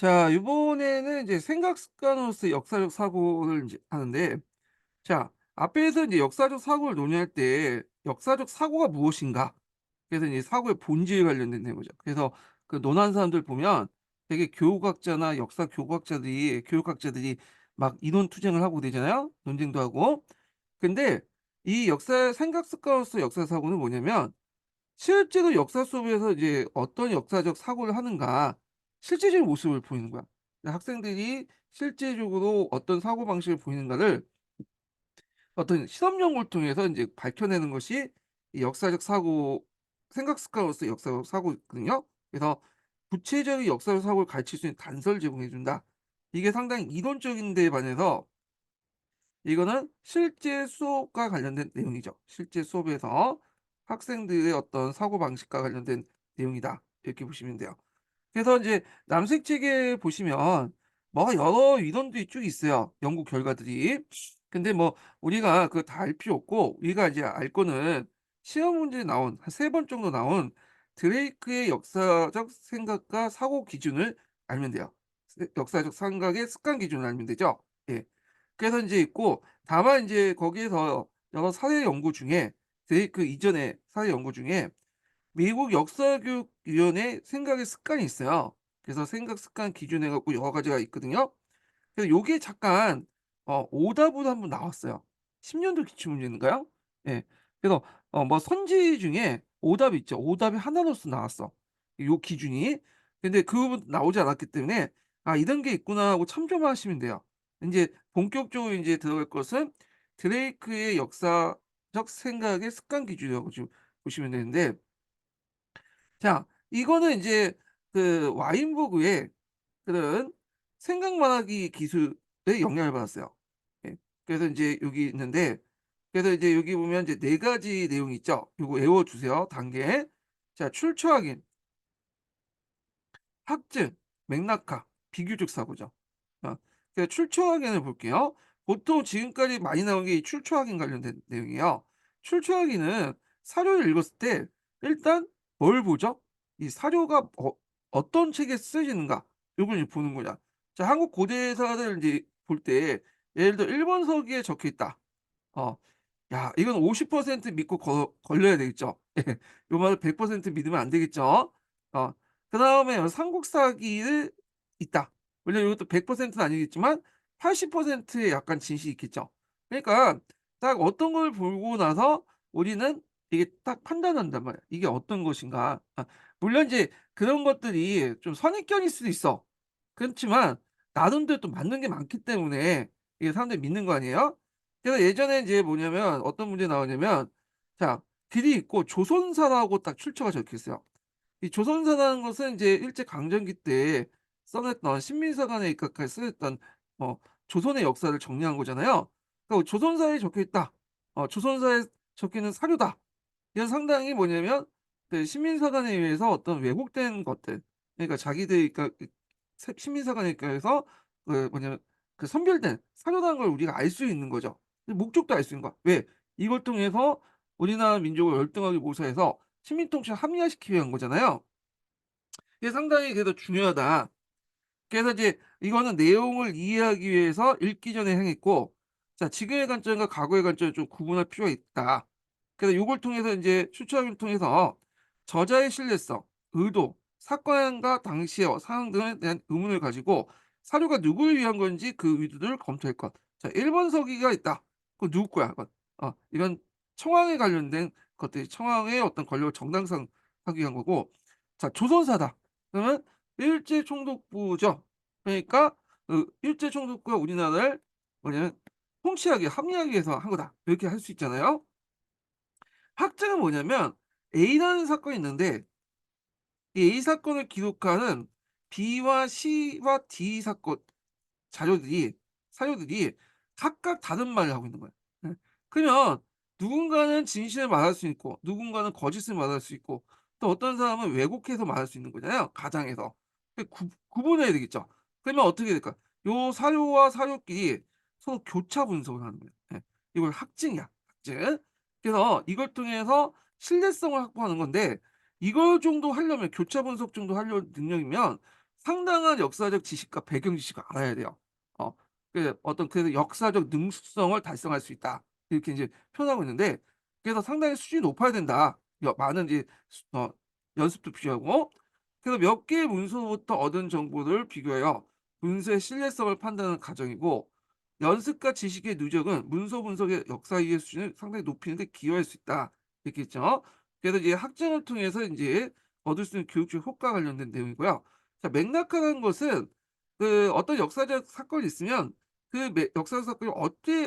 자, 이번에는 이제 생각 습관으로서 역사적 사고를 이제 하는데, 자, 앞에서 이제 역사적 사고를 논의할 때 역사적 사고가 무엇인가? 그래서 이제 사고의 본질에 관련된 내용이죠. 그래서 그 논하는 사람들 보면 되게 교육학자나 역사 교육학자들이 막 이론 투쟁을 하고 되잖아요. 논쟁도 하고. 근데 이 역사 생각 습관으로서 역사 사고는 뭐냐면 실제로 역사 속에서 이제 어떤 역사적 사고를 하는가 실제적인 모습을 보이는 거야. 학생들이 실제적으로 어떤 사고방식을 보이는가를 어떤 실험 연구를 통해서 인제 밝혀내는 것이 이 역사적 사고 생각 습관으로서 역사적 사고거든요. 그래서 구체적인 역사적 사고를 가르칠 수 있는 단서를 제공해 준다. 이게 상당히 이론적인 데 반해서 이거는 실제 수업과 관련된 내용이죠. 실제 수업에서 학생들의 어떤 사고방식과 관련된 내용이다. 이렇게 보시면 돼요. 그래서 인제 남색 책에 보시면 뭐 여러 이론들이 쭉 있어요, 연구 결과들이. 근데 뭐 우리가 그거 다 알 필요 없고 우리가 이제 알 거는 시험 문제에 나온 한 3번 정도 나온 드레이크의 역사적 생각과 사고 기준을 알면 돼요. 역사적 생각의 습관 기준을 알면 되죠. 예. 그래서 인제 있고 다만 인제 거기에서 여러 사회 연구 중에 드레이크 이전의 사회 연구 중에 미국 역사교육위원회 생각의 습관이 있어요. 그래서 생각 습관 기준 해 갖고 여러 가지가 있거든요. 그래서 요게 잠깐 오답으로 한번 나왔어요. 10 년도 기출문제인가요? 예. 그래서 뭐 선지 중에 오답이 있죠. 오답이 하나로서 나왔어, 요 기준이. 근데 그 부분 나오지 않았기 때문에 '아 이런 게 있구나.' 하고 참조만 하시면 돼요. 인제 본격적으로 인제 들어갈 것은 드레이크의 역사적 생각의 습관 기준이라고 지금 보시면 되는데, 자, 이거는 인제 그 와인버그의 그런 생각 말하기 기술에 영향을 받았어요. 예. 그래서 인제 여기 있는데, 그래서 이제 여기 보면 이제 4 가지 내용이 있죠. 요거 외워 두세요, 단계. 자, 출처 확인, 확증, 맥락화, 비교적 사고죠. 그래서 출처 확인을 볼게요. 보통 지금까지 많이 나온 게 이 출처 확인 관련된 내용이에요. 출처 확인은 사료를 읽었을 때 일단 뭘 보죠? 이 사료가 어떤 책에 쓰여지는가, 요걸 이제 보는 거냐. 자, 한국 고대사를 인제 볼 때 예를 들어 1 번서기에 적혀 있다. 어. 야, 이건 50% 믿고 걸려야 되겠죠. 예. 요 말을 100% 믿으면 안 되겠죠. 어. 그다음에 삼국사기를 있다. 물론 이것도 100%는 아니겠지만 80%의 약간 진실이 있겠죠. 그러니까 딱 어떤 걸 보고 나서 우리는 이게 딱 판단한단 말이야, 이게 어떤 것인가. 물론 이제 그런 것들이 좀 선입견일 수도 있어. 그렇지만 나름대로 또 맞는 게 많기 때문에 이게 사람들이 믿는 거 아니에요? 그래서 예전에 인제 뭐냐면 어떤 문제 나오냐면, 자, 길이 있고 조선사라고 딱 출처가 적혀 있어요. 이 조선사라는 것은 인제 일제 강점기 때 써냈던 신민사관에 입각해 쓰였던 조선의 역사를 정리한 거잖아요. 그러니까 조선사에 적혀 있다. 조선사에 적혀 있는 사료다. 이건 상당히 뭐냐면 그 신민사관에 의해서 어떤 왜곡된 것들, 그러니까 자기들이 그러니까 신민사관에 의해서 그 뭐냐면 그 선별된 사료라는 걸 우리가 알 수 있는 거죠. 목적도 알 수 있는 거야. 왜? 이걸 통해서 우리나라 민족을 열등하게 묘사해서 식민통치를 합리화시키기 위한 거잖아요. 이게 상당히 그래도 중요하다. 그래서 이제 이거는 내용을 이해하기 위해서 읽기 전에 행했고, 자, 지금의 관점과 과거의 관점을 좀 구분할 필요가 있다. 그래서 요걸 통해서 인제 추측을 통해서 저자의 신뢰성, 의도, 사건과 당시의 상황 등에 대한 의문을 가지고 사료가 누구를 위한 건지 그 의도를 검토할 것. 자, 1번 서기가 있다. 그건 누구 거야 이건. 이건 청왕에 관련된 것들이 청왕의 어떤 권력을 정당성 하기 위한 거고, 자, 조선사다. 그러면 일제총독부죠. 그러니까 그 일제총독부가 우리나라를 뭐냐면 통치하기 합리하기 위해서 한 거다, 이렇게 할 수 있잖아요. 학자가 뭐냐면 A라는 사건이 있는데 이 A 사건을 기록하는 B와 C와 D 사건 자료들이 사료들이 각각 다른 말을 하고 있는 거예요. 예. 그러면 누군가는 진실을 말할 수 있고 누군가는 거짓을 말할 수 있고 또 어떤 사람은 왜곡해서 말할 수 있는 거잖아요, 가장해서. 구분해야 되겠죠. 그러면 어떻게 될까? 요 사료와 사료끼리 서로 교차 분석을 하는 거예요. 예. 이걸 학증이야, 학증. 그래서 이걸 통해서 신뢰성을 확보하는 건데, 이걸 정도 하려면 교차 분석 정도 하려 능력이면 상당한 역사적 지식과 배경 지식을 알아야 돼요. 어 그래서 역사적 능수성을 달성할 수 있다. 이렇게 인제 표현하고 있는데, 그래서 상당히 수준이 높아야 된다. 많은 이제 연습도 필요하고, 그래서 몇 개의 문서부터 얻은 정보를 비교하여 문서의 신뢰성을 판단하는 과정이고, 연습과 지식의 누적은 문서 분석의 역사 이해 수준을 상당히 높이는 데 기여할 수 있다. 이렇게 했죠. 그래서 이제 학점을 통해서 인제 얻을 수 있는 교육적 효과와 관련된 내용이고요. 자, 맥락화라는 것은 어떤 역사적 사건이 있으면 역사적 사건이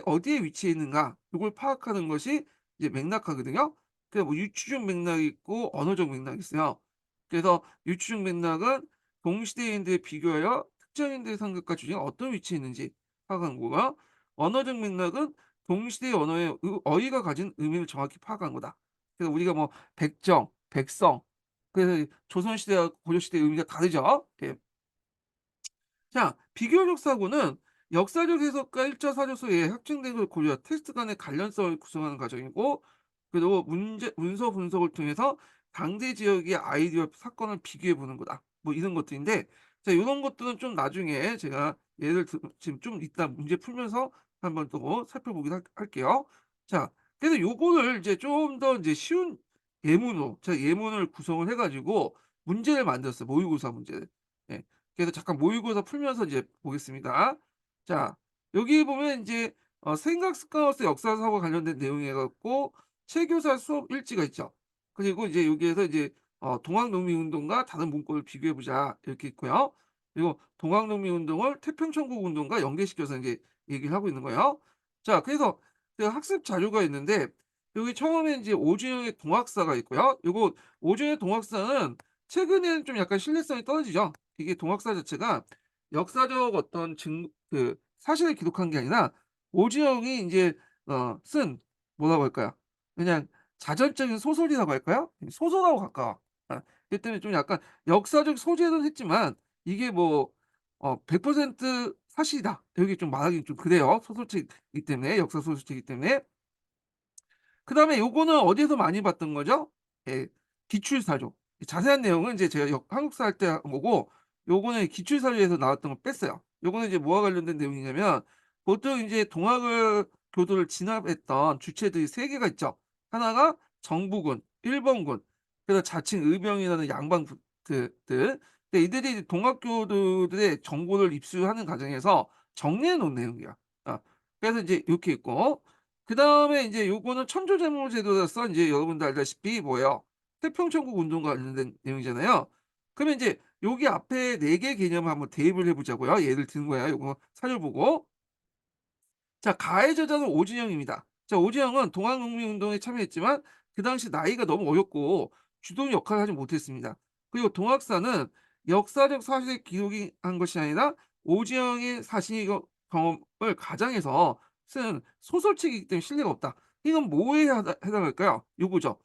어디에 위치해 있는가 요걸 파악하는 것이 이제 맥락화거든요. 뭐 유추적 맥락이 있고 언어적 맥락이 있어요. 그래서 유추적 맥락은 동시대인들에 비교하여 특정인들의 상극과 주제가 어떤 위치에 있는지 파악하는 거고요. 언어적 맥락은 동시대의 언어의 어휘가 가진 의미를 정확히 파악하는 거다. 그래서 우리가 뭐 백정, 백성, 그래서 조선시대와 고려시대의 의미가 다르죠. 예. 자, 비교적 사고는 역사적 해석과 일자 사료소의 확증된 걸 고려 텍스트 간의 관련성을 구성하는 과정이고, 그리고 문서 분석을 통해서 당대 지역의 아이디어 사건을 비교해 보는 거다. 뭐 이런 것들인데, 자, 요런 것들은 좀 나중에 제가 지금 좀 이따 문제 풀면서 한번 또 살펴보기로 할게요. 자, 그래서 요거를 이제 좀 더 이제 쉬운 예문으로 제가 예문을 구성을 해 가지고 문제를 만들었어요. 모의고사 문제를. 예. 그래서 잠깐 모의고사 풀면서 이제 보겠습니다. 자, 여기 보면 인제 생각 습관으로서 역사 사고와 관련된 내용이 해 갖고 체교사 수업 일지가 있죠. 그리고 이제 여기에서 이제 동학농민운동과 다른 문구를 비교해 보자 이렇게 있고요. 그리고 동학농민운동을 태평천국운동과 연계시켜서 인제 얘기를 하고 있는 거예요. 자, 그래서 그 학습 자료가 있는데, 여기 처음에 인제 오준영의 동학사가 있고요. 요거 오준영의 동학사는 최근에는 좀 약간 신뢰성이 떨어지죠. 이게 동학사 자체가 역사적 어떤 사실을 기록한 게 아니라 오지영이 인제 쓴, 뭐라고 할까요? 그냥 자전적인 소설이라고 할까요? 소설하고 가까워. 그렇기 때문에 좀 약간 역사적 소재는 했지만 이게 뭐 100% 사실이다, 이렇게 좀 말하기는 좀 그래요. 소설책이기 때문에, 역사 소설책이기 때문에. 그다음에 요거는 어디에서 많이 봤던 거죠? 예. 기출사료. 자세한 내용은 인제 제가 한국사 할 때 한 거고, 요거는 기출사료에서 나왔던 걸 뺐어요. 요거는 이제 뭐와 관련된 내용이냐면, 보통 인제 동학을 교도를 진압했던 주체들이 3 개가 있죠. 하나가 정부군, 일본군, 그래서 자칭 의병이라는 양반 들. 근데 이들이 이제 동학교도들의 정보를 입수하는 과정에서 정리해 놓은 내용이야. 그래서 이제 요렇게 있고, 그다음에 인제 요거는 천조제목제도로서 인제 여러분도 알다시피 뭐예요? 태평천국 운동과 관련된 내용이잖아요. 그러면 인제 여기 앞에 4개 개념을 한번 대입을 해 보자고요. 예를 드는 거예요, 요거 사료 보고. 자, 가해 저자는 오진영입니다. 자, 오진영은 동학농민운동에 참여했지만 그 당시 나이가 너무 어렸고 주도적 역할을 하지 못했습니다. 그리고 동학사는 역사적 사실을 기록이 한 것이 아니라 오진영의 사실 경험을 가장해서 쓴 소설책이기 때문에 신뢰가 없다. 이건 뭐에 해당할까요? 요거죠.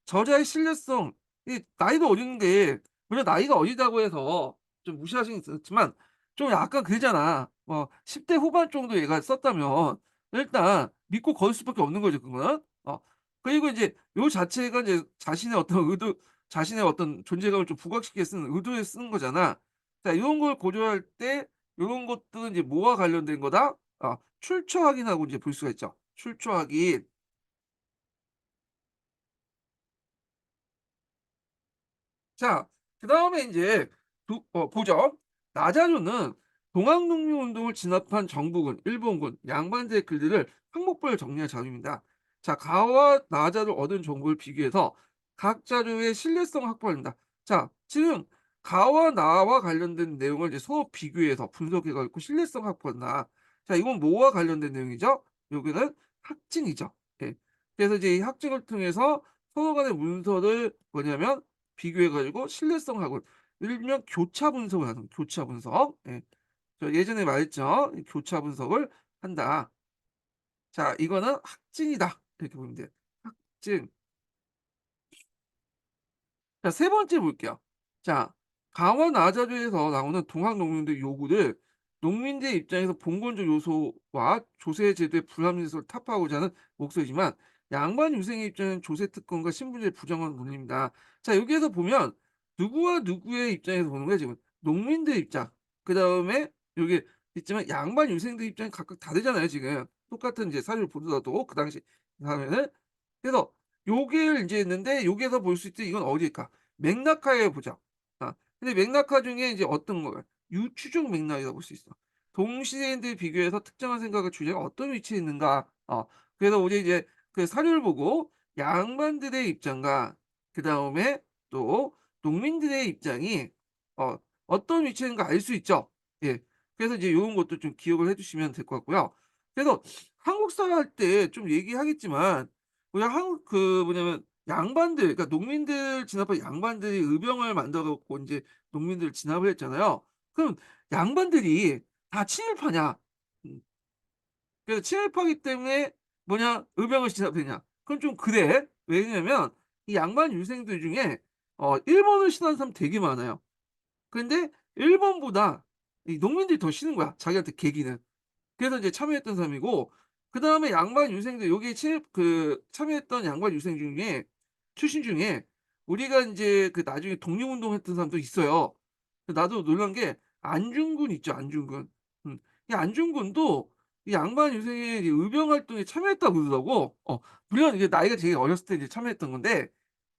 저자의 신뢰성. 이 나이도 어린데, 물론 나이가 어리다고 해서 좀 무시하시긴 그렇지만 좀 약간 그러잖아. 10대 후반 정도 얘가 썼다면 일단 믿고 걸을 수밖에 없는 거죠, 그거는. 그리고 이제 요 자체가 이제 자신의 어떤 존재감을 좀 부각시키게 쓰는 의도에 쓰는 거잖아. 자, 요런 걸 고려할 때 요런 것들은 이제 뭐와 관련된 거다? 출처 확인하고 이제 볼 수가 있죠. 출처 확인. 자, 그다음에 인제 보죠. 나자료는 동학농민운동을 진압한 정부군, 일본군, 양반들의 글들을 항목별로 정리한 자료입니다. 자, 가와 나자를 얻은 정보를 비교해서 각 자료의 신뢰성을 확보한다. 자, 지금 가와 나와 관련된 내용을 이제 서로 비교해서 분석해 갖고 신뢰성 확보한다. 자, 이건 뭐와 관련된 내용이죠? 여기는 학증이죠. 예. 그래서 이제 이 학증을 통해서 서로 간의 문서를 뭐냐면 비교해 가지고 신뢰성하고, 일명 교차 분석을 하는 거예요, 교차 분석. 예. 저 예전에 말했죠. 이 교차 분석을 한다. 자, 이거는 확증이다, 이렇게 보면 돼요. 확증. 자, 세 번째 볼게요. 자, 강원 아자주에서 나오는 동학농민들의 요구를 농민들의 입장에서 봉건적 요소와 조세 제도의 불합리성을 타파하고자 하는 목소리지만, 양반 유생의 입장은 조세 특권과 신분제를 부정하는 논리입니다. 자, 여기에서 보면 누구와 누구의 입장에서 보는 거예요, 지금. 농민들 입장, 그다음에 요게 있지만 양반 유생들 입장이 각각 다르잖아요 지금. 똑같은 이제 사료를 보더라도 그 당시 하면은. 그래서 요게 인제 있는데 여기에서 볼 수 있듯 이건 어디일까? 맥락하에 보자. 근데 맥락하 중에 이제 어떤 거야? 유추적 맥락이라고 볼 수 있어. 동시대인들 비교해서 특정한 생각의 주제가 어떤 위치에 있는가. 그래서 우리 이제 그 사료를 보고 양반들의 입장과 그다음에 또 농민들의 입장이 어 어떤 위치에 있는가 알 수 있죠. 예. 그래서 이제 요런 것도 좀 기억을 해 두시면 될 것 같고요. 그래서 한국사 할 때 좀 얘기하겠지만 우리가 한국 그 뭐냐면 양반들, 그러니까 농민들 진압한 양반들이 의병을 만들어 갖고 인제 농민들을 진압을 했잖아요. 그럼 양반들이 다 친일파냐? 음. 그래서 친일파기 때문에 뭐냐 의병을 진압했냐? 그건 좀 그래. 왜냐면 이 양반 유생들 중에 일본을 싫어하는 사람 되게 많아요. 근데 일본보다 이 농민들이 더 싫은 거야, 자기한테 계기는. 그래서 이제 참여했던 사람이고, 그다음에 양반 유생들 여기에 참여했던 양반 유생 중에 출신 중에 우리가 인제 그 나중에 독립운동 했던 사람도 있어요. 나도 놀란 게 안중근 있죠, 안중근. 음. 이 안중근도 이 양반 유생의 이 의병 활동에 참여했다고 그러더라고. 물론 이게 나이가 되게 어렸을 때 이제 참여했던 건데,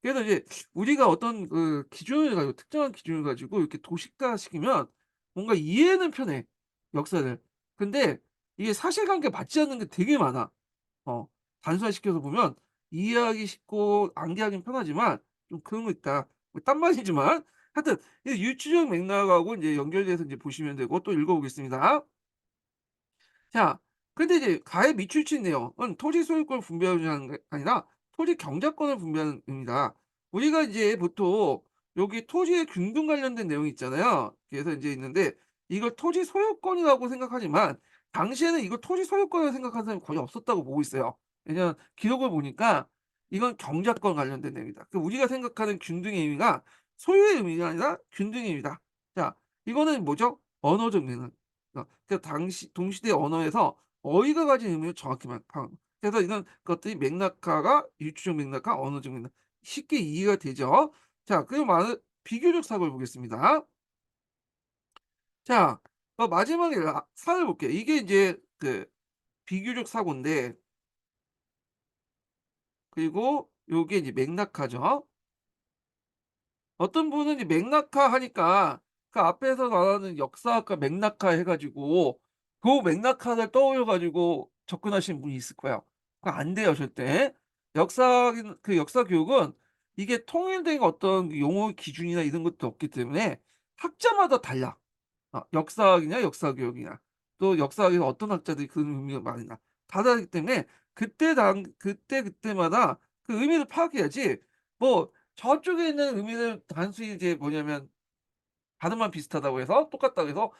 그래서 이제 우리가 어떤 그 기준을 가지고 특정한 기준을 가지고 이렇게 도식화시키면 뭔가 이해는 편해, 역사를. 근데 이게 사실관계가 맞지 않는 게 되게 많아. 어 단순화시켜서 보면 이해하기 쉽고 암기하기는 편하지만 좀 그런 거 있다. 뭐 딴 말이지만 하여튼 이 유추적 맥락하고 인제 연결돼서 인제 보시면 되고, 또 읽어 보겠습니다. 자, 근데 이제 가해 미출치 내용은 토지 소유권을 분배하는 게 아니라 토지 경작권을 분배하는 의미다. 우리가 이제 보통 여기 토지의 균등 관련된 내용이 있잖아요. 그래서 인제 있는데 이걸 토지 소유권이라고 생각하지만 당시에는 이걸 토지 소유권이라고 생각하는 사람이 거의 없었다고 보고 있어요. 왜냐하면 기록을 보니까 이건 경작권 관련된 내용이다. 우리가 생각하는 균등의 의미가 소유의 의미가 아니라 균등의 의미다. 자, 이거는 뭐죠? 언어적 맥락. 그 당시 동시대 언어에서 어휘가 가진 의미를 정확히 파악하는, 그래서 이런 것들이 맥락화가 유추적 맥락화, 언어적 맥락 쉽게 이해가 되죠. 자, 그리고 비교적 사고를 보겠습니다. 자, 마지막에 사를 볼게요. 이게 이제 그 비교적 사고인데, 그리고 요게 이제 맥락화죠. 어떤 분은 이제 맥락화 하니까 그 앞에서 말하는 역사학과 맥락화 해 가지고 그 맥락화를 떠올려 가지고 접근하시는 분이 있을 거예요. 그거 안 돼요, 절대. 역사 교육은 이게 통일된 어떤 그 용어 기준이나 이런 것도 없기 때문에 학자마다 달라. 역사학이냐 역사 교육이냐, 또 역사학에서 어떤 학자들이 그런 의미가 많이 다 다르기 때문에 그때마다 그 의미를 파악해야지, 뭐 저쪽에 있는 의미를 단순히 이제 뭐냐면 발음만 비슷하다고 해서 똑같다고 해서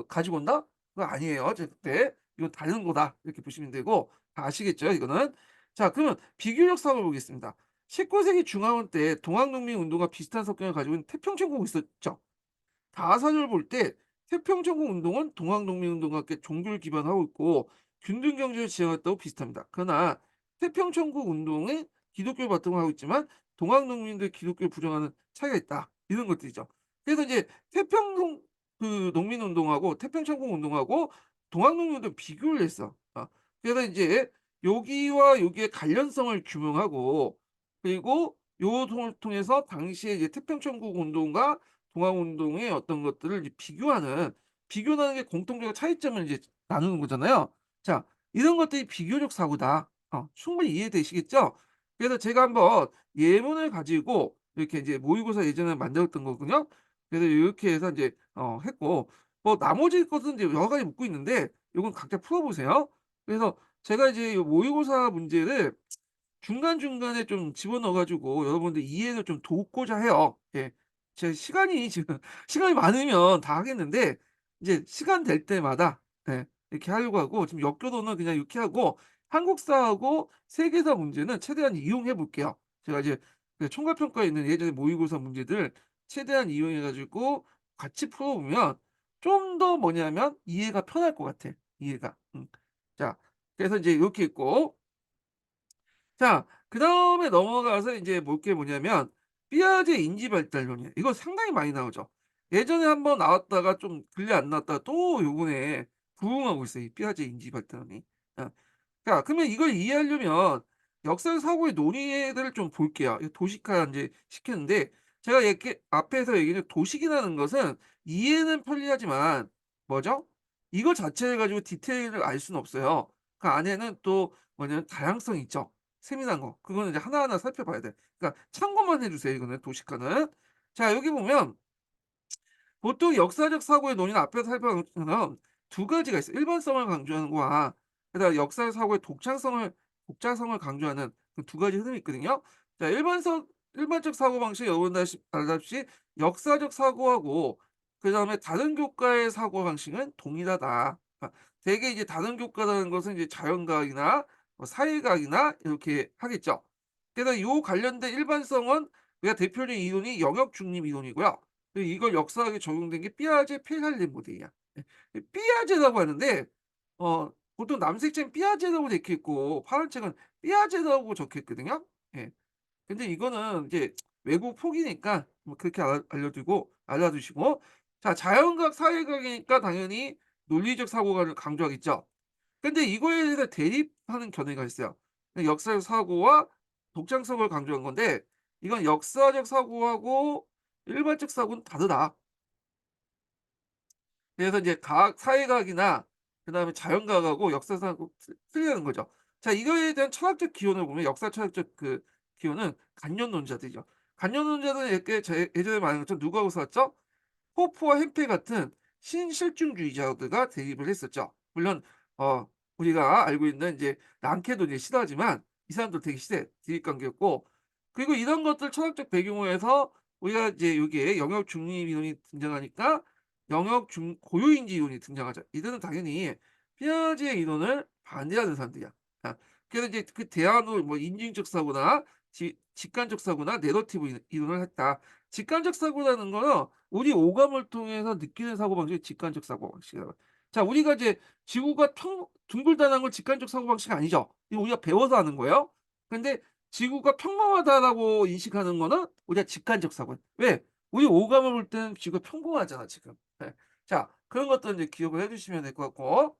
가지고 온다? 그거 아니에요, 절대. 이건 다른 거다, 이렇게 보시면 되고, 다 아시겠죠, 이거는? 자, 그러면 비교적 사업을 보겠습니다. 19세기 중앙원 때 동학농민운동과 비슷한 성격을 가지고 있는 태평천국이 있었죠. 다사를 볼 때 태평천국 운동은 동학농민운동과 함께 종교를 기반하고 있고 균등 경제를 지향했다고 비슷합니다. 그러나 태평천국 운동은 기독교를 바탕으로 하고 있지만 동학농민들 기독교를 부정하는 차이가 있다, 이런 것들이죠. 그래서 이제 태평 농민운동하고 태평천국 운동하고 동학농민운동 비교를 했어. 그래서 이제 여기와 여기의 관련성을 규명하고, 그리고 요 통해서 당시에 이제 태평천국 운동과 동아운동의 어떤 것들을 이제 비교하는 게 공통적인 차이점을 이제 나누는 거잖아요. 자, 이런 것들이 비교적 사고다. 충분히 이해되시겠죠? 그래서 제가 한번 예문을 가지고 이렇게 이제 모의고사 예전에 만들었던 거거든요. 그래서 이렇게 해서 이제 했고, 뭐 나머지 것은 이제 여러 가지 묻고 있는데 요건 각자 풀어 보세요. 그래서 제가 이제 요 모의고사 문제를 중간중간에 좀 집어넣어 가지고 여러분들 이해를 좀 돕고자 해요. 예. 제 시간이 지금 시간이 많으면 다 하겠는데 이제 시간 될 때마다 이렇게 하려고 하고, 지금 역교도는 그냥 이렇게 하고 한국사하고 세계사 문제는 최대한 이용해 볼게요. 제가 이제 그 총괄평가에 있는 예전에 모의고사 문제들 최대한 이용해 가지고 같이 풀어 보면 좀 더 뭐냐면 이해가 편할 것 같아, 이해가. 자, 그래서 이제 이렇게 있고, 자, 그다음에 넘어가서 인제 볼 게 뭐냐면 피아제 인지 발달론이에요. 이거 상당히 많이 나오죠. 예전에 한번 나왔다가 좀 근래 안 나왔다가 또 요번에 부흥하고 있어요, 이 피아제 인지 발달론이. 어. 자, 그러면 이걸 이해하려면 역사 사고의 논의들을 좀 볼게요. 이 도식화 인제 시켰는데, 제가 이렇게 앞에서 얘기한 도식이라는 것은 이해는 편리하지만 뭐죠? 이거 자체를 가지고 디테일을 알 수는 없어요. 그 안에는 또 뭐냐면 다양성이 있죠. 세밀한 거. 그거는 이제 하나하나 살펴봐야 돼. 그러니까 참고만 해 주세요, 이거는 도식화는. 자, 여기 보면 보통 역사적 사고의 논의는 앞에서 살펴본 것처럼 두 가지가 있어요. 일반성을 강조하는 거와 그다음에 역사 사고의 독자성을 강조하는 그 두 가지 흐름이 있거든요. 자, 일반적 사고방식 여러분 알다시피 역사적 사고하고 그다음에 다른 교과의 사고방식은 동일하다. 대개 이제 다른 교과라는 것은 이제 자연과학이나 뭐 사회과학이나 이렇게 하겠죠. 그래서 요 관련된 일반성은 우리가 대표적인 이론이 영역 중립 이론이고요. 이걸 역사학에 적용된 게 삐아제 필살렘 모델이야. 예. 삐아제라고 하는데 보통 남색 책은 삐아제라고 적혀 있고 파란 책은 삐아제라고 적혀 있거든요. 예. 근데 이거는 이제 외국 폭이니까 뭐 그렇게 알려두고 알아두시고, 자, 자연과학, 사회과학이니까 당연히 논리적 사고를 강조하겠죠. 근데 이거에 대해서 대립하는 견해가 있어요. 역사적 사고와 독창성을 강조한 건데 이건 역사적 사고하고 일반적 사고는 다르다. 그래서 이제 과학 사회과학이나 그다음에 자연과학하고 역사사하고 틀리다는 거죠. 자, 이거에 대한 철학적 기원을 보면 역사 철학적 그 기원은 간접론자들이죠. 간접론자들은 이렇게 예전에 말한 것처럼 누구하고 싸웠죠? 호프와 햄페 같은 신실증주의자들과 대립을 했었죠. 물론 어 우리가 알고 있는 이제 랑케도 이제 싫어하지만 이 사람도 되게 싫어해. 대립 관계였고, 그리고 이런 것들 철학적 배경으로 해서 우리가 이제 여기에 영역 중립 이론이 등장하니까 영역 중 고유인지 이론이 등장하죠. 이들은 당연히 피아제의 이론을 반대하는 사람들이야. 아, 그래서 이제 그 대안으로 뭐 인증적 사고나 직관적 사고나 내러티브 이론을 했다. 직관적 사고라는 거는 우리 오감을 통해서 느끼는 사고방식이 직관적 사고방식이라고. 자, 우리가 이제 지구가 둥글다는 건 직관적 사고방식이 아니죠. 이거 우리가 배워서 하는 거예요. 근데 지구가 평범하다라고 인식하는 거는 우리가 직관적 사고예요. 왜? 우리 오감을 볼 때는 지구가 평범하잖아, 지금. 예. 자, 그런 것들 이제 기억을 해 주시면 될 것 같고.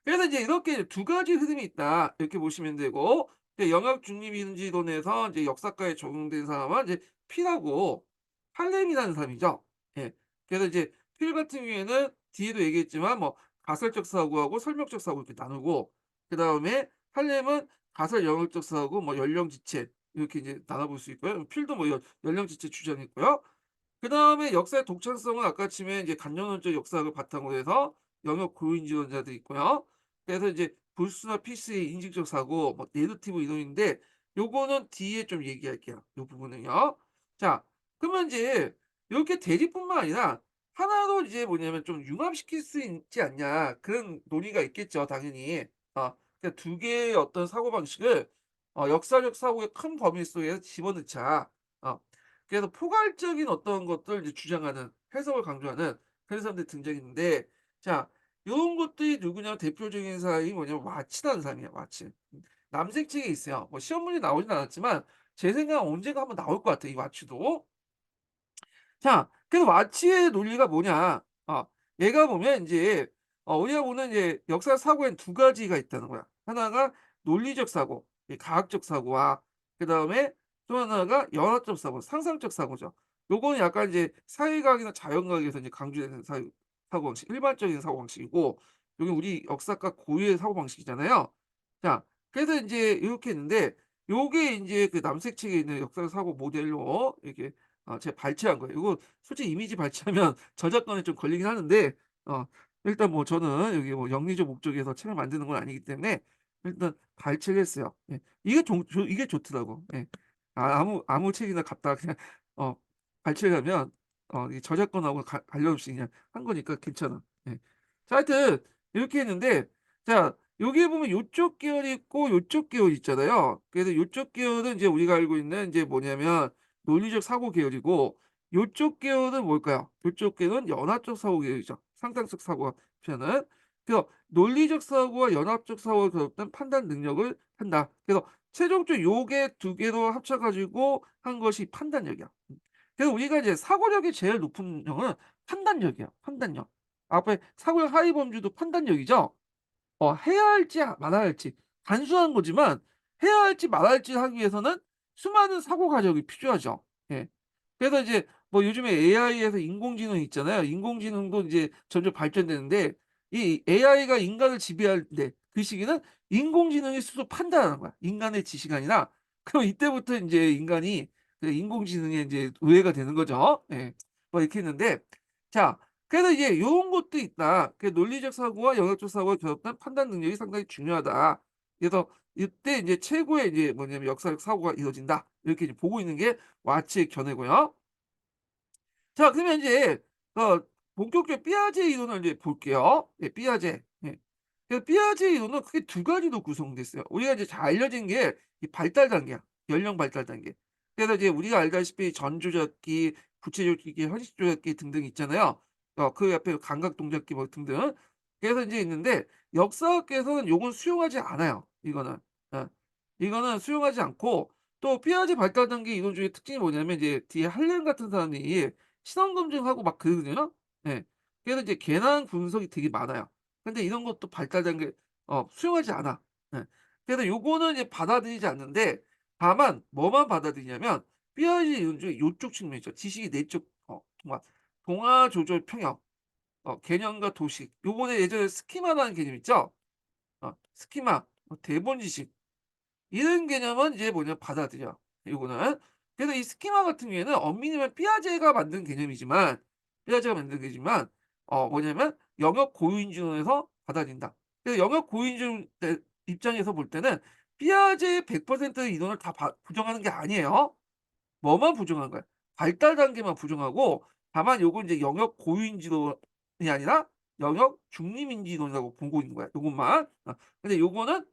그래서 이제 이렇게 두 가지 흐름이 있다, 이렇게 보시면 되고, 이제 영역 중립인지론에서 이제 역사과에 적용된 사람은 이제 필하고 할렘이라는 사람이죠. 예. 그래서 이제 필 같은 경우에는 뒤에도 얘기했지만 뭐 가설적 사고하고 설명적 사고 이렇게 나누고, 그다음에 할렘은 가설 영역적 사고 뭐 연령지체 이렇게 이제 나눠볼 수 있고요. 필도 뭐 연령지체 주장했고요. 그다음에 역사의 독창성은 아까 치면 이제 간접론적 역사학을 바탕으로 해서 영역 고유인지론자도 있고요. 그래서 이제 불수나 필수의 인식적 사고, 뭐 내러티브 이론인데 요거는 뒤에 좀 얘기할게요, 요 부분은요. 자, 그러면 이제 이렇게 대립뿐만 아니라 하나로 이제 뭐냐면 좀 융합시킬 수 있지 않냐, 그런 논의가 있겠죠, 당연히. 그러니까 두 개의 어떤 사고방식을 역사적 사고의 큰 범위 속에 집어넣자. 어. 그래서 포괄적인 어떤 것들 이제 주장하는, 해석을 강조하는 그런 사람들이 등장했는데, 자, 요런 것들이 누구냐면 대표적인 사람이 뭐냐면 와치라는 사람이에요, 와치. 남색책에 있어요. 뭐 시험 문제 나오진 않았지만 제 생각엔 언젠가 한번 나올 것 같아, 이 와치도. 자, 그래서 와치의 논리가 뭐냐? 얘가 보면 인제 우리가 보는 이제 역사 사고에는 두 가지가 있다는 거야. 하나가 논리적 사고, 이 과학적 사고와 그다음에 또 하나가 연화적 사고, 상상적 사고죠. 요거는 약간 이제 사회과학이나 자연과학에서 이제 강조되는 사고방식, 일반적인 사고방식이고, 요게 우리 역사과 고유의 사고방식이잖아요. 자, 그래서 인제 요렇게 있는데 요게 인제 그 남색책에 있는 역사 사고 모델로 이렇게 제가 발췌한 거예요. 이거 솔직히 이미지 발췌하면 저작권에 좀 걸리긴 하는데 어 일단 뭐 저는 여기 뭐 영리적 목적에서 책을 만드는 건 아니기 때문에 일단 발췌를 했어요. 예. 이게 좋더라고. 예. 아무 책이나 갖다가 그냥 어 발췌를 하면 이 저작권하고 관련 없이 그냥 한 거니까 괜찮아. 예. 자, 하여튼 이렇게 했는데, 자, 여기에 보면 요쪽 계열이 있고 요쪽 계열이 있잖아요. 그래서 요쪽 계열은 이제 우리가 알고 있는 이제 뭐냐면 논리적 사고 계열이고, 요쪽 계열은 뭘까요? 요쪽 계열은 연합적 사고 계열이죠. 상상적 사고가 표현은. 그래서 논리적 사고와 연합적 사고가 결합된 판단 능력을 한다. 그래서 최종적으로 요게 두 개로 합쳐 가지고 한 것이 판단력이야. 그래서 우리가 이제 사고력이 제일 높은 형은 판단력이에요, 판단력. 앞에 사고력 하위 범주도 판단력이죠. 해야 할지 말아야 할지 단순한 거지만 해야 할지 말아야 할지 하기 위해서는 수많은 사고 과정이 필요하죠. 예. 그래서 이제 뭐 요즘에 AI에서 인공지능 있잖아요. 인공지능도 이제 점점 발전되는데 이 AI가 인간을 지배할 때 그 시기는 인공지능이 스스로 판단하는 거야, 인간의 지시가 아니라. 그럼 이때부터 인제 인간이 그 인공지능에 인제 노예가 되는 거죠. 예. 뭐 이렇게 했는데 자, 그래서 이제 요런 것도 있다. 그 논리적 사고와 영역적 사고가 결합된 판단 능력이 상당히 중요하다. 그래서 이때 이제 최고의 이제 뭐냐면 역사적 사고가 이루어진다. 이렇게 이제 보고 있는 게 와츠의 견해고요. 자, 그러면 인제 본격적으로 피아제 이론을 이제 볼게요. 예, 피아제. 예. 그 피아제 이론은 크게 두 가지로 구성돼 있어요. 우리가 이제 잘 알려진 게 이 발달 단계야. 연령 발달 단계. 그래서 이제 우리가 알다시피 전조작기, 구체조작기, 현식조작기 등등 있잖아요. 그 옆에 감각 동작기 뭐 등등. 그래서 인제 있는데 역사학계에서는 요건 수용하지 않아요, 이거는. 예. 이거는 수용하지 않고 또 피아제 발달 단계 이론 중에 특징이 뭐냐면 이제 뒤에 할렘 같은 사람이 신원 검증하고 막 그러거든요. 예. 그래서 이제 괜한 분석이 되게 많아요. 근데 이런 것도 발달 단계 수용하지 않아. 예. 그래서 요거는 이제 받아들이지 않는데 다만 뭐만 받아들이냐면 피아제 이론 중에 요쪽 측면 있죠. 지식의 내적 동화 조절 평형, 개념과 도식. 요번에 예전에 스키마라는 개념 있죠? 스키마, 대본 지식. 이런 개념은 이제 뭐냐면 받아들여, 요거는. 그래서 이 스키마 같은 경우에는 엄밀히면 피아제가 만든 개념이지만 뭐냐면 영역 고유인지론에서 받아들인다. 그래서 영역 고유인지론 입장에서 볼 때는 피아제의 100% 이론을 다 부정하는 게 아니에요. 뭐만 부정한 거야? 발달 단계만 부정하고 다만 요건 이제 영역 고유인지론이 아니라 영역 중립인지론이라고 보고 있는 거야, 요것만. 근데 요거는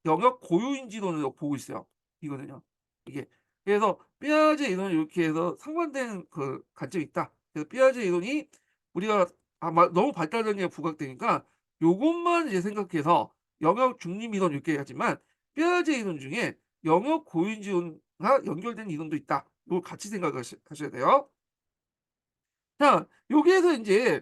영역 고유인지론으로 보고 있어요, 이거는요. 이게. 그래서 피아제 이론은 요렇게 해서 상반된 그 관점이 있다. 그래서 피아제 이론이 우리가 너무 발달 단계가 부각되니까 요것만 이제 생각해서 영역 중립 이론 이렇게 하지만 피아제 이론 중에 영역 고유인지론과 연결된 이론도 있다. 요걸 같이 하셔야 돼요. 자, 여기에서 인제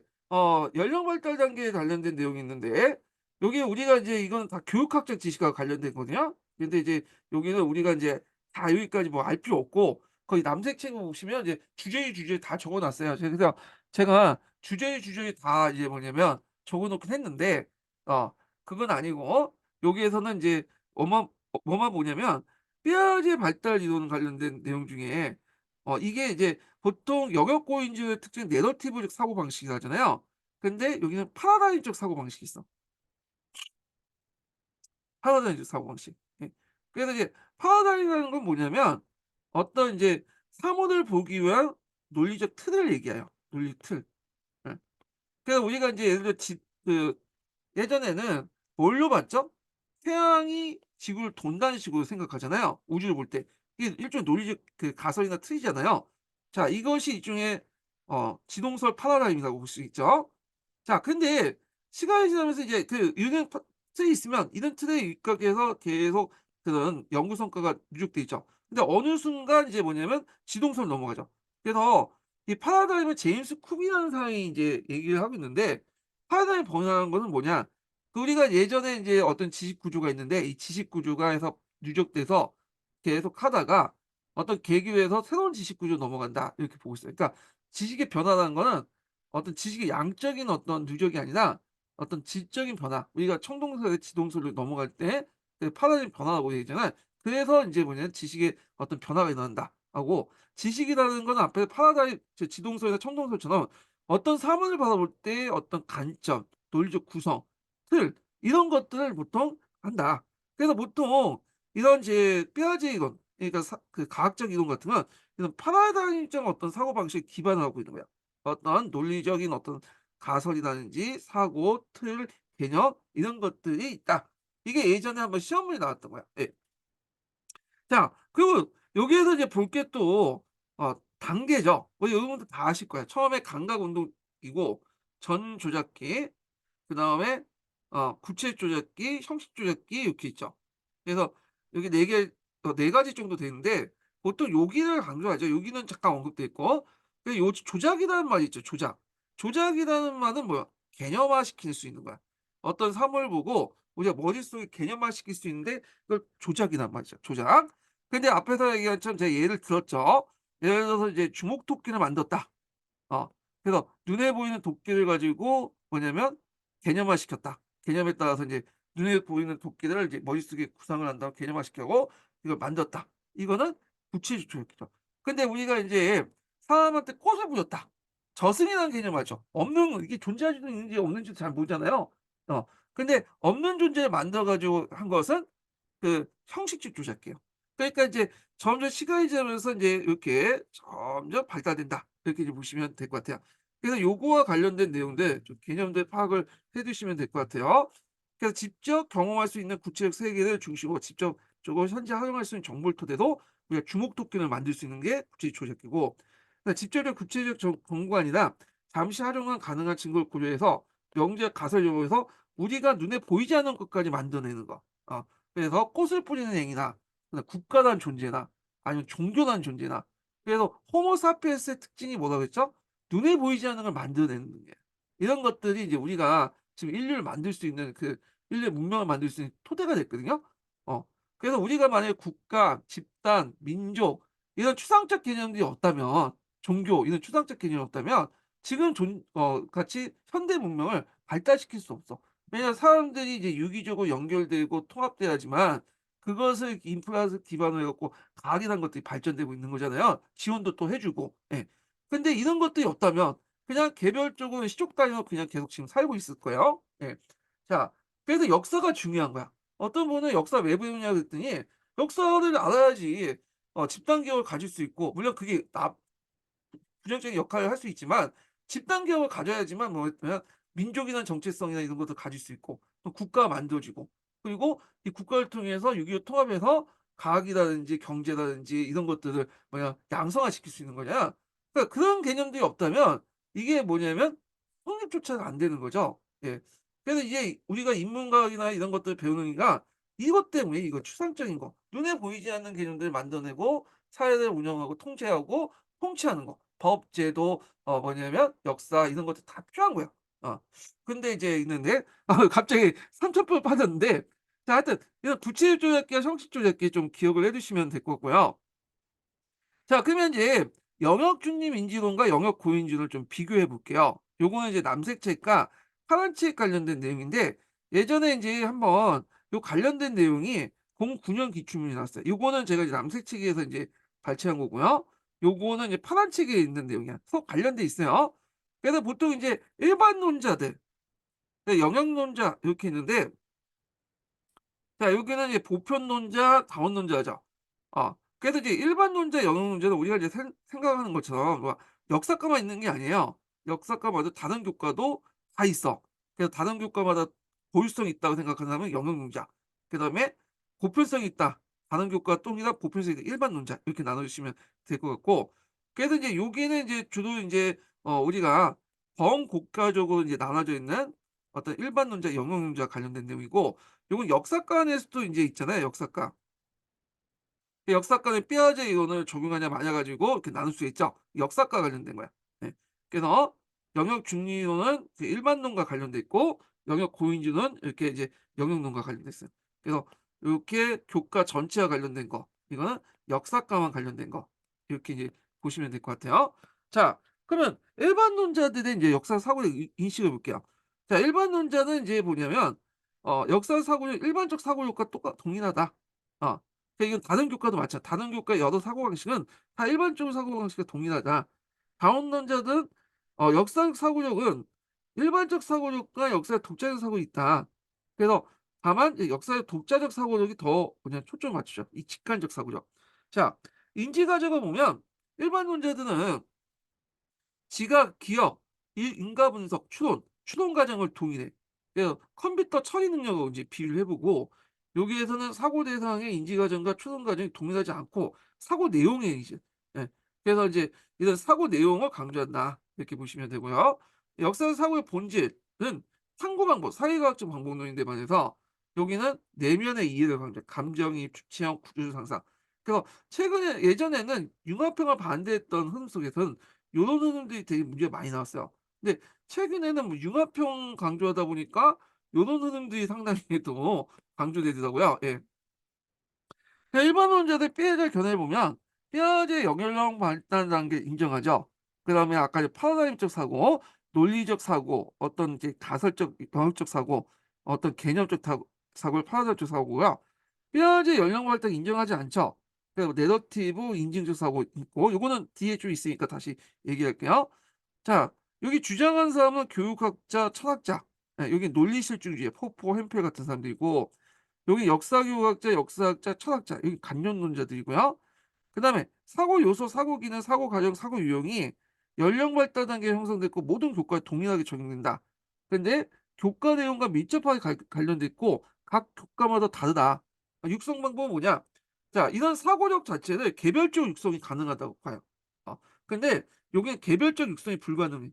연령 발달 단계에 관련된 내용이 있는데 여기에 우리가 인제 이거는 다 교육학적 지식과 관련된 거거든요. 근데 이제 여기는 우리가 인제 다 여기까지 뭐 알 필요 없고 거의 남색 책을 보시면 이제 주제의 다 적어 놨어요. 그래서 제가 주제의 다 이제 뭐냐면 적어 놓긴 했는데 어 그건 아니고 여기에서는 인제 뭐만 보냐면 뼈아제 발달 이론 관련된 내용 중에 이게 이제 보통 영역고인지의 특징은 내러티브적 사고방식이라 하잖아요. 근데 여기는 파라다임적 사고방식이 있어. 파라다임적 사고방식. 예. 그래서 이제 파라다임이라는 건 뭐냐면 어떤 인제 사물을 보기 위한 논리적 틀을 얘기해요, 논리 틀. 예. 그래서 우리가 인제 예를 들어 예전에는 뭘로 봤죠? 태양이 지구를 돈다는 식으로 생각하잖아요, 우주를 볼 때. 이게 일종의 논리적 그 가설이나 틀이잖아요. 자, 이것이 일종의 지동설 파라다임이라고 볼 수 있죠. 자, 근데 시간이 지나면서 이제 그 유능 틀이 있으면 이런 틀에 입각해서 계속 그런 연구 성과가 누적돼 있죠. 근데 어느 순간 이제 뭐냐면 지동설로 넘어가죠. 그래서 이 파라다임을 제임스 쿡이라는 사람이 이제 얘기를 하고 있는데 파라다임 번영하는 거는 뭐냐? 그 우리가 예전에 인제 어떤 지식 구조가 있는데 이 지식 구조가 해서 누적돼서 계속 하다가 어떤 계기에서 새로운 지식 구조로 넘어간다, 이렇게 보고 있어요. 그러니까 지식의 변화라는 거는 어떤 지식의 양적인 어떤 누적이 아니라 어떤 질적인 변화, 우리가 청동설에서 지동설로 넘어갈 때 그 파라다임 변화라고 얘기하잖아요. 그래서 인제 뭐냐면 지식의 어떤 변화가 일어난다 하고 지식이라는 거는 앞에 파라다임 지동설이나 청동설처럼 어떤 사물을 바라볼 때 어떤 관점, 논리적 구성, 틀 이런 것들을 보통 한다. 그래서 보통 이런 이제 피아제 이론, 그러니까 그 과학적 이론 같은 건 이런 파라다임적 어떤 사고방식에 기반을 하고 있는 거야. 어떤 논리적인 어떤 가설이라든지 사고, 틀, 개념 이런 것들이 있다. 이게 예전에 한번 시험문에 나왔던 거야. 예. 자, 그리고 여기에서 이제 볼 게 또 단계죠. 뭐 여러분들 다 아실 거야. 처음에 감각 운동이고 전 조작기, 그다음에 구체 조작기, 형식 조작기 이렇게 있죠. 그래서 여기 4 가지 정도 되는데 보통 요기를 강조하죠. 요기는 잠깐 언급돼 있고 요 조작이라는 말이 있죠. 조작. 조작이라는 말은 뭐야? 개념화시킬 수 있는 거야. 어떤 사물을 보고 우리가 머릿속에 개념화시킬 수 있는데 그걸 조작이란 말이죠. 조작. 근데 앞에서 얘기한 처럼 제가 예를 들었죠. 예를 들어서 이제 주먹토끼를 만들었다. 어. 그래서 눈에 보이는 도끼를 가지고 뭐냐면 개념화시켰다. 개념에 따라서 인제 눈에 보이는 도끼를 이제 머릿속에 구상을 한 다음에 개념화시키고 이걸 만들었다. 이거는 구체적 조약이죠. 근데 우리가 인제 사람한테 꽃을 뿌렸다. 저승이라는 개념하죠. 없는 이게 존재하지도 있는지 없는지도 잘 모르잖아요. 어. 근데 없는 존재를 만들어 가지고 한 것은 그 형식적 조작이에요. 그러니까 이제 점점 시간이 지나면서 인제 이렇게 점점 발달된다. 이렇게 이제 보시면 될 것 같아요. 그래서 요거와 관련된 내용들 좀 개념들 파악을 해 두시면 될 것 같아요. 그래서 직접 경험할 수 있는 구체적 세계를 중심으로 직접적으로 현재 활용할 수 있는 정보를 토대로 우리가 주목토큰을 만들 수 있는 게 구체적 조작이고 그러니까 직접적 구체적 정보가 아니라 잠시 활용은 가능한 증거를 고려해서 명제적 가설 용어에서 우리가 눈에 보이지 않는 것까지 만들어내는 거. 그래서 꽃을 뿌리는 행위나 그다음 국가라는 존재나 아니면 종교라는 존재나 그래서 호모 사피엔스의 특징이 뭐라고 했죠? 눈에 보이지 않는 걸 만들어내는 게 이런 것들이 이제 우리가 지금 인류를 만들 수 있는 그 인류의 문명을 만들 수 있는 토대가 됐거든요. 어. 그래서 우리가 만약에 국가, 집단, 민족 이런 추상적 개념들이 없다면 종교 이런 추상적 개념이 없다면 지금 같이 현대 문명을 발달시킬 수 없어. 왜냐하면 사람들이 이제 유기적으로 연결되고 통합돼야지만 그것을 인프라 기반으로 해 갖고 과학이라는 것들이 발전되고 있는 거잖아요. 지원도 또 해 주고. 예. 근데 이런 것들이 없다면 그냥 개별적으로 시족 단위로 그냥 계속 지금 살고 있을 거예요. 예. 자, 그래서 역사가 중요한 거야. 어떤 분은 "역사 왜 배우냐?" 그랬더니 역사를 알아야지 집단 기억을 가질 수 있고 물론 그게 부정적인 역할을 할 수 있지만 집단 기업을 가져야지만 뭐냐면 민족이나 정체성이나 이런 것도 가질 수 있고 또 국가가 만들어지고 그리고 이 국가를 통해서 6.25 통합해서 과학이라든지 경제라든지 이런 것들을 양성화시킬 수 있는 거냐. 그러니까 그런 개념들이 없다면 이게 뭐냐면 성립조차가 안 되는 거죠. 예. 그래서 이제 우리가 인문과학이나 이런 것들을 배우는 이가 이것 때문에 이거 추상적인 거 눈에 보이지 않는 개념들을 만들어내고 사회를 운영하고 통제하고 통치하는 거. 법, 제도 뭐냐면 역사 이런 것들 다 필요한 거야. 어. 근데 이제 있는데 갑자기 삼천포를 빠졌는데 자 하여튼 이런 구체적 조작기와 형식 조작기 좀 기억을 해 두시면 될 것 같고요. 자 그러면 이제 영역 중립 인지론과 영역 고인지론을 좀 비교해 볼게요. 요거는 이제 남색 책과 파란 책 관련된 내용인데 예전에 인제 한번 요 관련된 내용이 09년 기출문제 나왔어요. 요거는 제가 이제 남색 책에서 인제 발췌한 거고요. 요거는 이제 파란 책에 있는 내용이야. 서로 관련돼 있어요. 그래서 보통 인제 일반론자들, 영역론자 이렇게 있는데 자 여기는 이제 보편론자, 다원론자죠. 그래서 이제 일반론자, 영역론자는 우리가 이제 생각하는 것처럼 뭐 역사과만 있는 게 아니에요. 역사과마다 다른 교과도 다 있어. 그래서 다른 교과마다 고유성이 있다고 생각하는 사람은 영역론자. 그다음에 보편성이 있다. 다른 교과 똥이나 보편성이 있다. 일반론자 이렇게 나눠 주시면 될 것 같고 그래서 이제 여기는 이제 주로 인제 우리가 범국가적으로 이제 나눠져 있는 어떤 일반론자, 영역론자와 관련된 내용이고 요건 역사관에서도 인제 있잖아요, 역사관. 그 역사관의 삐아제 이론을 적용하냐 마냐 가지고 이렇게 나눌 수 있죠. 역사과 관련된 거야. 네. 그래서 영역 중리론은 그 일반론과 관련돼 있고 영역 고인지는 이렇게 이제 영역론과 관련돼 있어요. 그래서 요렇게 교과 전체와 관련된 거 이거는 역사과만 관련된 거 이렇게 이제 보시면 될 것 같아요. 자 그러면 일반론자들의 인제 역사 사고를 인식해 볼게요. 자 일반론자는 인제 뭐냐면 역사 사고력 일반적 사고력과 동일하다. 어. 이건 다른 교과도 마찬 다른 교과의 여러 사고방식은 다 일반적인 사고방식과 동일하다. 다원론자든 역사적 사고력은 일반적 사고력과 역사의 독자적 사고력이 있다. 그래서 다만 이 역사의 독자적 사고력이 더 초점을 맞추죠. 이 직관적 사고력. 자 인지 과정을 보면 일반론자들은 지각, 기억, 인과 분석, 추론 과정을 동일해. 그래서 컴퓨터 처리 능력을 이제 비교를 해 보고 여기에서는 사고 대상의 인지 과정과 추론 과정이 동일하지 않고 사고 내용에 이제 예. 그래서 이제 이런 사고 내용을 강조한다. 이렇게 보시면 되고요. 역사 사고의 본질은 탐구 방법, 사회과학적 방법론인데 반해서 여기는 내면의 이해를 강조 감정이입, 주체형, 구조적 상상. 그래서 최근에 예전에는 융합형을 반대했던 흐름 속에서는 요런 흐름들이 되게 문제가 많이 나왔어요. 근데 최근에는 뭐 융합형 강조하다 보니까 요런 흐름들이 상당히 또 강조되더라고요. 예. 일반 원자들 뼈의 견해를 보면 뼈의 영역형 발달 단계 인정하죠. 그다음에 아까 파라다임적 사고, 논리적 사고, 어떤 이제 가설적 영역적 사고, 어떤 개념적 사고를 파라다임적 사고고요. 뼈의 영역 발달 인정하지 않죠. 그리고 내러티브 인증적 사고 있고 요거는 뒤에 좀 있으니까 다시 얘기할게요. 자, 여기 주장한 사람은 교육학자, 철학자, 예, 여기 논리실증주의, 포포, 햄펠 같은 사람들이고 여기 역사교육학자, 역사학자, 철학자, 여기 관념론자들이고요. 그다음에 사고 요소, 사고 기능, 사고 과정, 사고 유형이 연령 발달 단계에 형성됐고 모든 교과에 동일하게 적용된다. 근데 교과 내용과 밀접하게 관련돼 있고 각 교과마다 다르다. 육성 방법은 뭐냐? 자, 이런 사고력 자체를 개별적 육성이 가능하다고 봐요. 근데 요게 개별적 육성이 불가능해.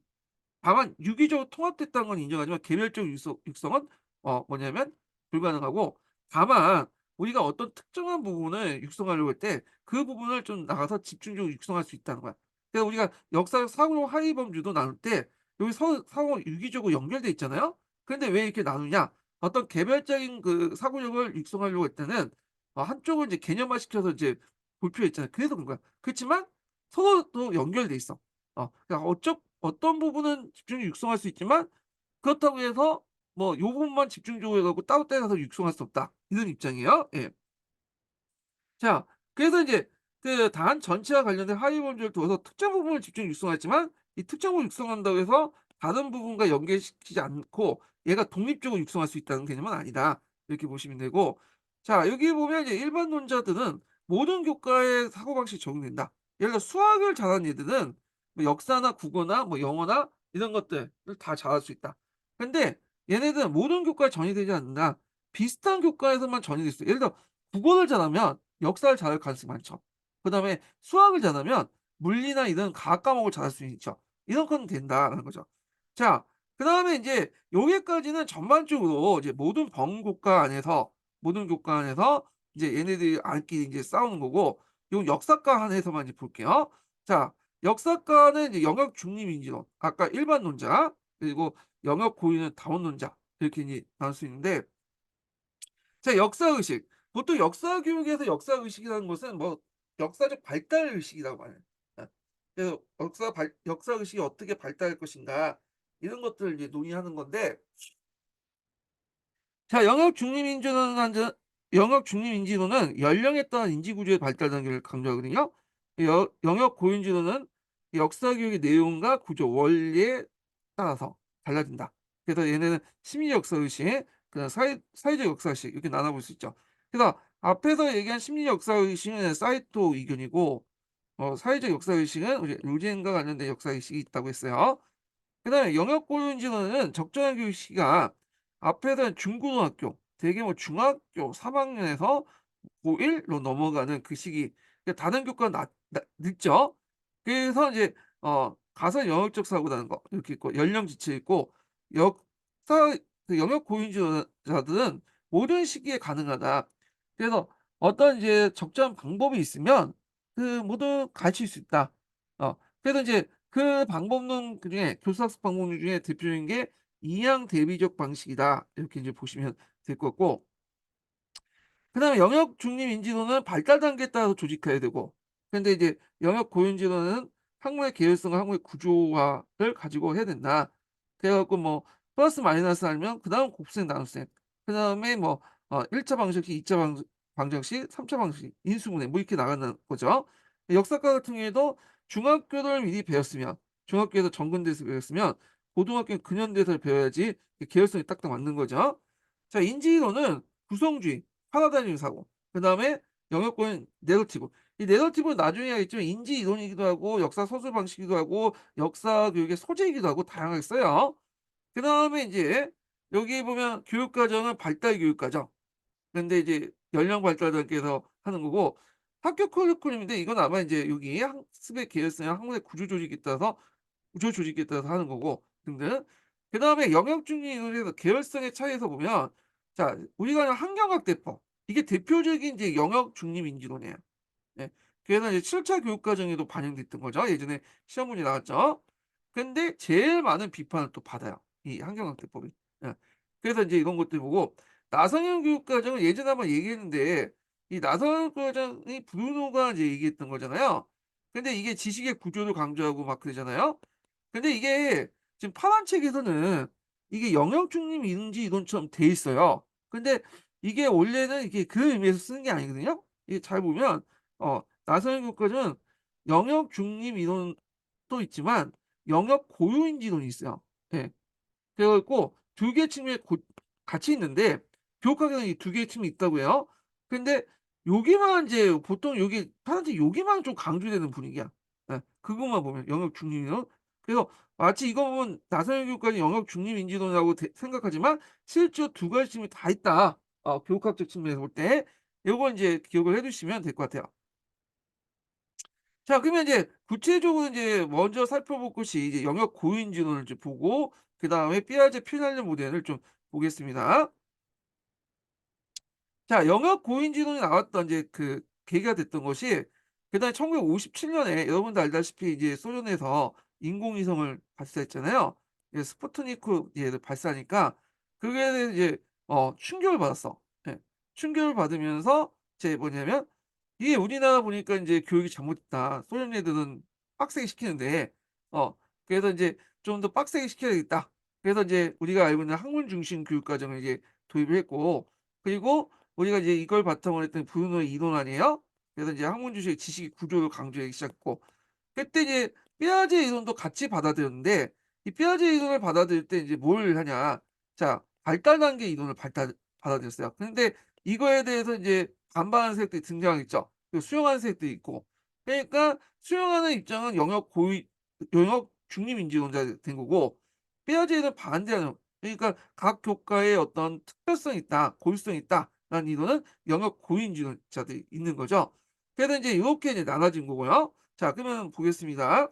다만 유기적으로 통합됐다는 건 인정하지만 개별적 육성은 뭐냐면 불가능하고 다만 우리가 어떤 특정한 부분을 육성하려고 할 때 그 부분을 좀 나가서 집중적으로 육성할 수 있다는 거야. 그래서 우리가 역사적 사고 하위 범주도 나눌 때 여기 사고 유기적으로 연결돼 있잖아요. 근데 왜 이렇게 나누냐? 어떤 개별적인 그 사고력을 육성하려고 할 때는 한쪽을 이제 개념화시켜서 이제 볼 필요가 있잖아요. 그래서 그런 거야. 그렇지만 서로 또 연결돼 있어. 그러니까 어떤 부분은 집중력 육성할 수 있지만 그렇다고 해서 뭐 요 부분만 집중적으로 해 갖고 따로 떼서 육성할 수 없다. 이런 입장이에요. 예. 자, 그래서 인제 그 단 전체와 관련된 하위 범주를 두어서 특정 부분을 집중 육성하지만 이 특정 부분을 육성한다고 해서 다른 부분과 연계시키지 않고 얘가 독립적으로 육성할 수 있다는 개념은 아니다. 이렇게 보시면 되고 자, 여기 보면 이제 일반 논자들은 모든 교과에 사고방식이 적용된다. 예를 들어 수학을 잘하는 애들은 뭐 역사나 국어나 뭐 영어나 이런 것들을 다 잘할 수 있다. 근데 얘네들은 모든 교과에 전이되지 않는다. 비슷한 교과에서만 전이될 수 있어. 예를 들어 국어를 잘하면 역사를 잘할 가능성이 많죠. 그다음에 수학을 잘하면 물리나 이런 과학 과목을 잘할 수 있죠. 이런 건 된다라는 거죠. 자, 그다음에 인제 여기까지는 전반적으로 이제 모든 교과 안에서 이제 얘네들이 안끼리 인제 싸우는 거고 요 역사과 안에서만 이제 볼게요. 자, 역사과는 이제 영역 중립인지론, 아까 일반론자, 그리고 영역 고유는 다원론자 이렇게 이제 나눌 수 있는데 자, 역사의식. 보통 역사 교육에서 역사의식이라는 것은 뭐 역사적 발달 의식이라고 말해요. 예. 그래서 역사의식이 어떻게 발달할 것인가 이런 것들을 이제 논의하는 건데 자, 영역 중립인지론은 연령에 따른 인지 구조의 발달 단계를 강조하거든요. 영역 고인지론은 역사 교육의 내용과 구조, 원리에 따라서 달라진다. 그래서 얘네는 심리 역사 의식, 그다음 사회적 역사 의식 이렇게 나눠볼 수 있죠. 그래서 앞에서 얘기한 심리 역사 의식은 사이토 의견이고 사회적 역사 의식은 우리 루젠과 관련된 역사 의식이 있다고 했어요. 그다음에 영역 고유인지는 적정한 교육 시간 앞에서는 중고등학교, 대개 뭐 중학교 3 학년에서 고1로 넘어가는 그 시기. 그러니까 다른 교과는 늦죠. 그래서 이제 가설 영역적 사고라는 거 이렇게 있고 연령 지체 있고 역사 그 영역 고유인지자들은 모든 시기에 가능하다. 그래서 어떤 이제 적절한 방법이 있으면 그 모두 가르칠 수 있다. 그래서 인제 그 방법론 그중에 교수학습 방법론 중에 대표적인 게 이양 대비적 방식이다. 이렇게 인제 보시면 될 것 같고 그다음에 영역 중립 인지도는 발달 단계에 따라서 조직해야 되고 근데 이제 영역 고인지도는 학문의 계열성과 학문의 구조화를 가지고 해야 된다. 그래 갖고 뭐 플러스 마이너스 알면 그다음 곱셈 나눗셈 그다음에 뭐 1차 방정식, 2차 방정식, 3차 방정식, 인수분해 뭐 이렇게 나가는 거죠. 역사과 같은 경우에도 중학교를 미리 배웠으면 중학교에서 정근대에서 배웠으면 고등학교는 근현대에서 배워야지 계열성이 딱딱 맞는 거죠. 자, 인지이론은 구성주의 파라다이즘 사고 그다음에 영역권 내러티브. 이 내러티브는 나중에 알겠지만 인지 이론이기도 하고 역사 서술 방식이기도 하고 역사 교육의 소재이기도 하고 다양하게 써요. 그다음에 인제 여기 보면 교육 과정은 발달 교육 과정. 근데 이제 연령 발달 단계에서 하는 거고 학교 커리큘럼인데 이건 아마 인제 여기 학습의 계열성이나 학문의 구조 조직에 따라서 하는 거고 등등. 그다음에 영역 중립 이론에서 계열성의 차이에서 보면 자, 우리가 아는 환경학 대법 이게 대표적인 이제 영역 중립 인지론이에요. 예. 그래서 이제 7차 교육 과정에도 반영됐던 거죠. 예전에 시험 문제 나왔죠. 근데 제일 많은 비판을 또 받아요, 이 환경학대법이. 예. 그래서 인제 이런 것들 보고 나성형 교육 과정은 예전에 한번 얘기했는데 이 나성형 과정이 브루노가 이제 얘기했던 거잖아요. 근데 이게 지식의 구조를 강조하고 막 그러잖아요. 근데 이게 지금 파란 책에서는 이게 영역 중립 인지 이론처럼 돼 있어요. 근데 이게 원래는 이게 그 의미에서 쓰는 게 아니거든요. 이게 잘 보면 나선형 교과는 영역 중립 이론도 있지만 영역 고유인지 이론이 있어요. 예. 그래 갖고 두 개의 측면이 같이 있는데 교육학에는 이 두 개의 측면이 있다고 해요. 근데 여기만 인제 보통 여기 파란색 여기만 좀 강조되는 분위기야. 예. 그것만 보면 영역 중립 이론. 그래서 마치 이거 보면 나선형 교육과는 영역 중립 인지론이라고 생각하지만 실제로 두 가지 측면이 다 있다. 교육학적 측면에서 볼 때. 요거 인제 기억을 해 두시면 될 것 같아요. 자, 그러면 이제 구체적으로 인제 먼저 살펴볼 것이 이제 영역 고유인지론을 이제 보고 그다음에 삐아제 피날레 모델을 좀 보겠습니다. 자, 영역 고인지론이 나왔던 이제 그 계기가 됐던 것이 그다음에 1957 년에 여러분도 알다시피 이제 소련에서 인공위성을 발사했잖아요. 예, 스푸트니크 얘를 발사하니까 그거에 대해서 이제 충격을 받았어. 예. 충격을 받으면서 이제 뭐냐면 이게 우리나라 보니까 인제 교육이 잘못됐다. 소련 애들은 빡세게 시키는데 어 그래서 인제 '좀 더 빡세게 시켜야겠다.' 그래서 이제 우리가 알고 있는 학문 중심 교육 과정을 이제 도입을 했고 그리고 우리가 이제 이걸 바탕으로 했던 브루노의 이론 아니에요? 그래서 이제 학문 중심의 지식의 구조를 강조하기 시작했고 그때 이제 삐아제 이론도 같이 받아들였는데 이 삐아제 이론을 받아들일 때 이제 뭘 하냐. 자, 발달 단계 이론을 받아들였어요. 근데 이거에 대해서 이제 반발하는 세력들이 등장하겠죠. 그 수용하는 세력들이 있고. 그러니까 수용하는 입장은 영역 중립 인지론자가 된 거고 삐아제는 반대하는 그러니까 각 교과에 어떤 특별성이 있다, 고유성이 있다라는 이론은 영역 고유인지론자들이 있는 거죠. 그래서 인제 요렇게 이제 나눠진 거고요. 자, 그러면 보겠습니다.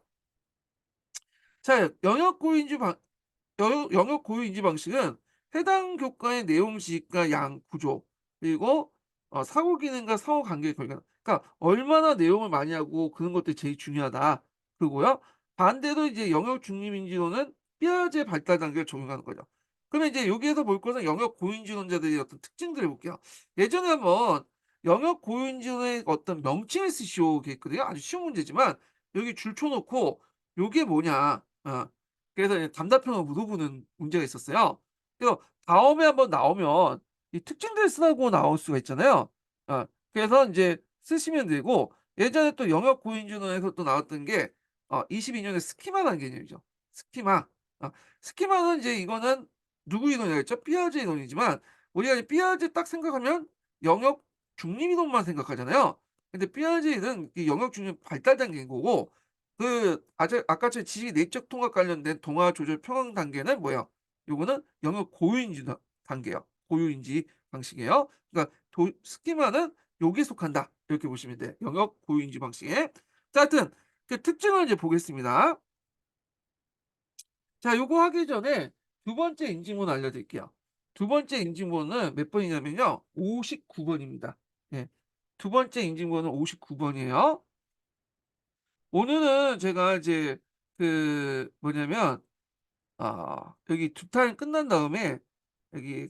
자, 영역 고유 인지 방식은 해당 교과의 내용 지식과 양 구조 그리고 사고 기능과 상호 관계의 결과 그러니까 얼마나 내용을 많이 하고 그런 것들이 제일 중요하다. 그거고요. 반대로 이제 영역 중립 인지론은 삐아제 발달 단계를 적용하는 거죠. 그러면 이제 여기에서 볼 것은 영역 고유인지론자들의 어떤 특징들을 볼게요. 예전에 한번 영역 고유인지론의 어떤 명칭을 쓰시오 그랬거든요. 아주 쉬운 문제지만 여기 줄 쳐 놓고 요게 뭐냐. 그래서 이제 답답형을 물어보는 문제가 있었어요. 그래서 다음에 한번 나오면 이 특징들 쓰라고 나올 수가 있잖아요. 그래서 인제 쓰시면 되고 예전에 또 영역 고인준원에서 또 나왔던 게 22 년에 스키마라는 개념이죠. 스키마. 스키마는 이제 이거는 누구 이론이라 했죠? 삐아제 이론이지만 우리가 이 삐아제 딱 생각하면 영역 중립 이론만 생각하잖아요. 근데 삐아제는 이 영역 중립 발달 단계인 거고 아까처럼 지식 내적 통합 관련된 동화 조절 평형 단계는 뭐예요? 요거는 영역 고유인지 단계예요. 고유인지 방식이에요. 그러니까 스키마는 요게 속한다. 이렇게 보시면 돼요. 영역 고유인지 방식에. 자, 하여튼 그 특징을 이제 보겠습니다. 자, 요거 하기 전에 두 번째 인증문 알려드릴게요. 두 번째 인증문은 몇 번이냐면요. 59 번입니다. 예. 두 번째 인증문은 59 번이에요. 오늘은 제가 이제 뭐냐면 여기 두 탄 끝난 다음에 여기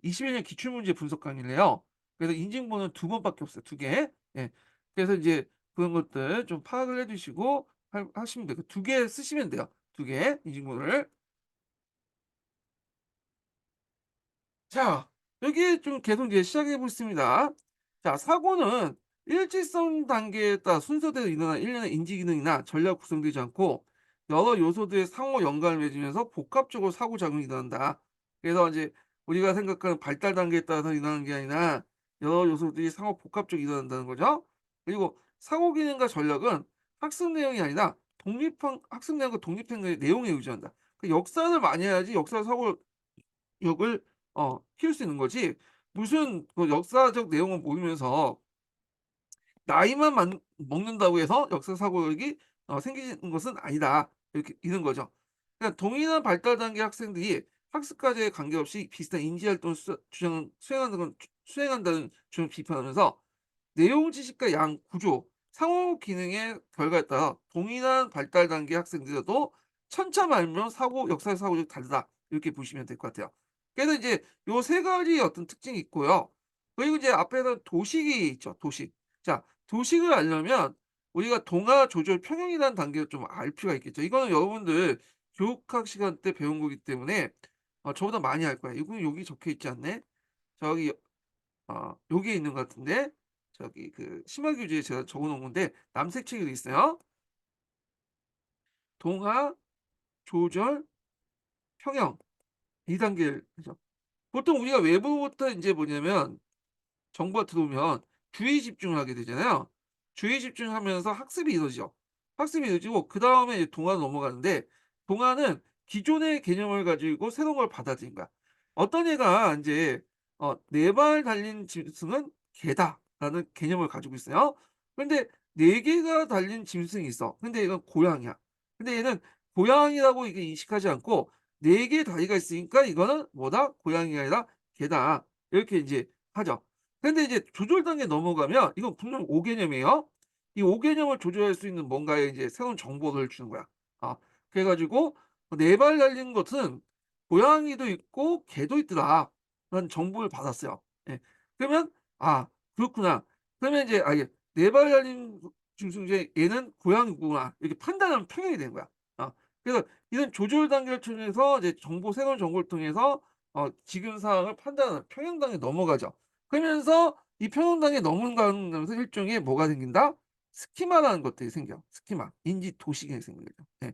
21년 기출문제 분석 강의를 해요. 그래서 인증번호는 두 번밖에 없어요, 두 개. 예. 그래서 이제 그런 것들 좀 파악을 해 두시고 하시면 돼요. 두 개 쓰시면 돼요, 두 개 인증번호를. 자, 여기 좀 계속 이제 시작해 보겠습니다. 자, 사고는 일직선 단계에 따라 순서대로 일어나는 일련의 인지 기능이나 전략 구성되지 않고 여러 요소들의 상호 연관을 맺으면서 복합적으로 상호작용이 일어난다. 그래서 이제 우리가 생각하는 발달 단계에 따라서 일어나는 게 아니라 여러 요소들이 상호 복합적으로 일어난다는 거죠. 그리고 상호 기능과 전략은 학습 내용이 아니라 학습 내용과 독립한 내용에 의존한다. 그 역사를 많이 해야지 역사 사고 역을 키울 수 있는 거지 무슨 그 역사적 내용을 모르면서 나이만 먹는다고 해서 역사 사고력이 생기는 것은 아니다. 이렇게 이런 거죠. 그러니까 동일한 발달 단계 학생들이 학습 과제에 관계없이 비슷한 인지 활동을 수행한다는 주장을 비판하면서 내용 지식과 양 구조 상호 기능의 결과에 따라 동일한 발달 단계 학생들도 천차만별 사고 역사 사고력이 다르다. 이렇게 보시면 될 것 같아요. 그래서 이제 요 세 가지 어떤 특징이 있고요. 그리고 이제 앞에는 도식이 있죠, 도식. 자, 도식을 알려면 우리가 동화 조절 평형이라는 단계를 좀 알 필요가 있겠죠. 이거는 여러분들 교육학 시간 때 배운 거기 때문에 저보다 많이 알 거예요. 이거 여기 적혀 있지 않네? 저기 여기에 있는 것 같은데 저기 그 심화 교재에 제가 적어 놓은 건데 남색 책에도 있어요. 동화, 조절, 평형 이 단계죠. 보통 우리가 외부부터 인제 뭐냐면 정보가 들어오면 주의 집중을 하게 되잖아요. 주의 집중하면서 학습이 이루어지죠. 학습이 이루어지고 그다음에 이제 동화로 넘어가는데 동화는 기존의 개념을 가지고 새로운 걸 받아들인 거야. 어떤 애가 인제 '네 발 달린 짐승은 개다.'라는 개념을 가지고 있어요. 그런데 네 개가 달린 짐승이 있어. 근데 얘는 고양이야. 근데 얘는 고양이라고 이게 인식하지 않고 네 개의 다리가 있으니까 이거는 뭐다? 고양이가 아니라 개다. 이렇게 인제 하죠. 근데 이제 조절 단계 넘어가면 이건 분명 O 개념이에요. 이 O 개념을 조절할 수 있는 뭔가의 이제 새로운 정보를 주는 거야. 아 그래 가지고 "네 발 달린 것은 고양이도 있고 개도 있더라."라는 정보를 받았어요. 예. 그러면 '아 그렇구나.' 그러면 이제 이게 '네 발 달린 짐승 중에 얘는 고양이구나.' 이렇게 판단하면 평형이 되는 거야. 그래서 이런 조절 단계를 통해서 이제 새로운 정보를 통해서 지금 상황을 판단하는 평형 단계에 넘어가죠. 그러면서 이 평형단계에 넘어가면서 일종의 뭐가 생긴다? 스키마라는 것들이 생겨. 스키마. 인지 도식이 생긴 거죠. 예.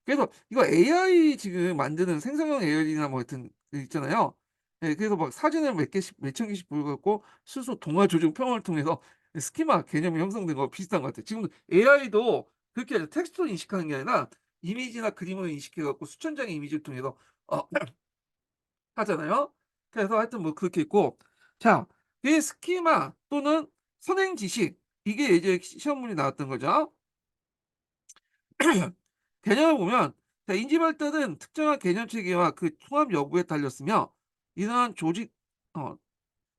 그래서 이거 AI 지금 만드는 생성형 AI나 뭐 하여튼 그 있잖아요. 예 그래서 막 사진을 몇 개씩 몇 천 개씩 보여 갖고 스스로 동화 조정 평형을 통해서 스키마 개념이 형성된 거 비슷한 것 같아요. 지금도 AI도 그렇게 하죠. 텍스트로 인식하는 게 아니라 이미지나 그림을 인식해 갖고 수천 장의 이미지를 통해서 어 하잖아요. 그래서 하여튼 뭐 그렇게 있고 자 이 스키마 또는 선행 지식 이게 이제 시험 문제 나왔던 거죠. 개념을 보면 자 인지 발달은 특정한 개념 체계와 그 통합 여부에 달렸으며 이러한 어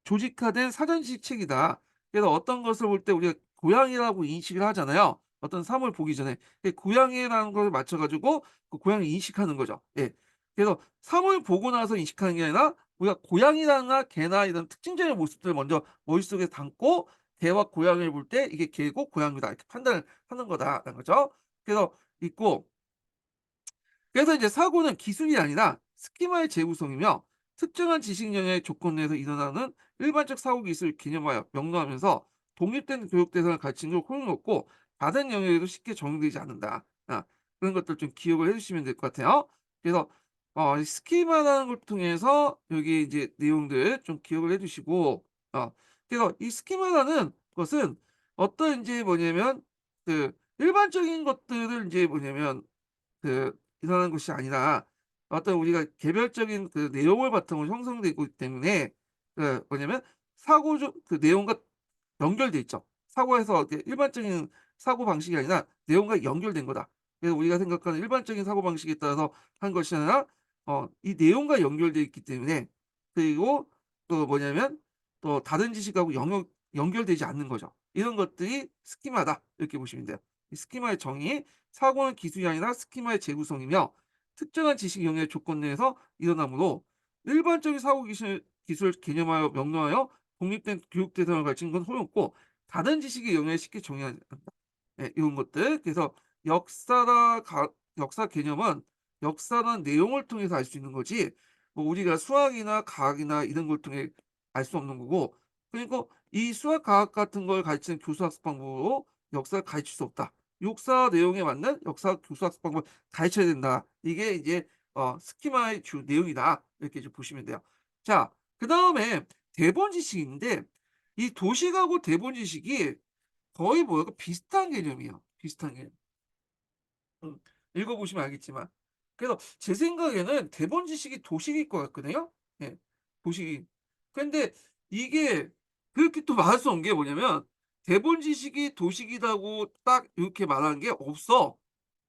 조직화된 사전식 책이다. 그래서 어떤 것을 볼 때 우리가 고양이라고 인식을 하잖아요. 어떤 사물을 보기 전에. 고양이라는 걸 맞춰 가지고 그 고양이 인식하는 거죠. 예. 그래서 사물 보고 나서 인식하는 게 아니라 우리가 고양이나 개나 이런 특징적인 모습들을 먼저 머릿속에 담고 개와 고양이를 볼 때 '이게 개고 고양이다.' 이렇게 판단을 하는 거다라는 거죠. 그래서 있고 그래서 이제 사고는 기술이 아니라 스키마의 재구성이며 특정한 지식 영역의 조건 내에서 일어나는 일반적 사고 기술을 개념하여 명료하면서 독립된 교육 대상을 가르치는 걸 허용했고 다른 영역에도 쉽게 적용되지 않는다. 그런 것들 좀 기억을 해주시면 될 것 같아요. 그래서 이 스키마라는 걸 통해서 여기 이제 내용들 좀 기억을 해주시고 그래서 이 스키마라는 것은 어떤 이제 뭐냐면 그 일반적인 것들을 이제 뭐냐면 그 일어나는 것이 아니라 어떤 우리가 개별적인 그 내용을 바탕으로 형성되고 있기 때문에 그 뭐냐면 사고적 그 내용과 연결돼 있죠. 사고에서 이렇게 일반적인 사고 방식이 아니라 내용과 연결된 거다. 그래서 우리가 생각하는 일반적인 사고 방식에 따라서 한 것이 아니라 이 내용과 연결돼 있기 때문에 그리고 또 뭐냐면 또 다른 지식하고 영역 연결되지 않는 거죠. 이런 것들이 스키마다 이렇게 보시면 돼요. 이 스키마의 정의 사고는 기술이 아니라 스키마의 재구성이며 특정한 지식 영역의 조건 내에서 일어나므로 일반적인 사고 기술 개념하여 명료하여 독립된 교육 대상을 가진 건 소용없고 다른 지식의 영역에 쉽게 정의한다. 예, 이런 것들. 그래서 역사라 가 역사 개념은 역사라는 내용을 통해서 알 수 있는 거지 뭐 우리가 수학이나 과학이나 이런 걸 통해 알 수 없는 거고 그리고 이 수학, 과학 같은 걸 가르치는 교수학습 방법으로 역사를 가르칠 수 없다. 역사 내용에 맞는 역사 교수학습 방법을 가르쳐야 된다. 이게 이제 스키마의 주 내용이다. 이렇게 좀 보시면 돼요. 자 그다음에 대본 지식인데 이 도식하고 대본 지식이 거의 뭐야 그 비슷한 개념이에요. 비슷한 개념. 음. 읽어 보시면 알겠지만. 그래서 제 생각에는 대본 지식이 도식일 것 같거든요. 예. 도식이. 근데 이게 그렇게 또 말할 수 없는 게 뭐냐면 대본 지식이 도식이라고 딱 이렇게 말하는 게 없어.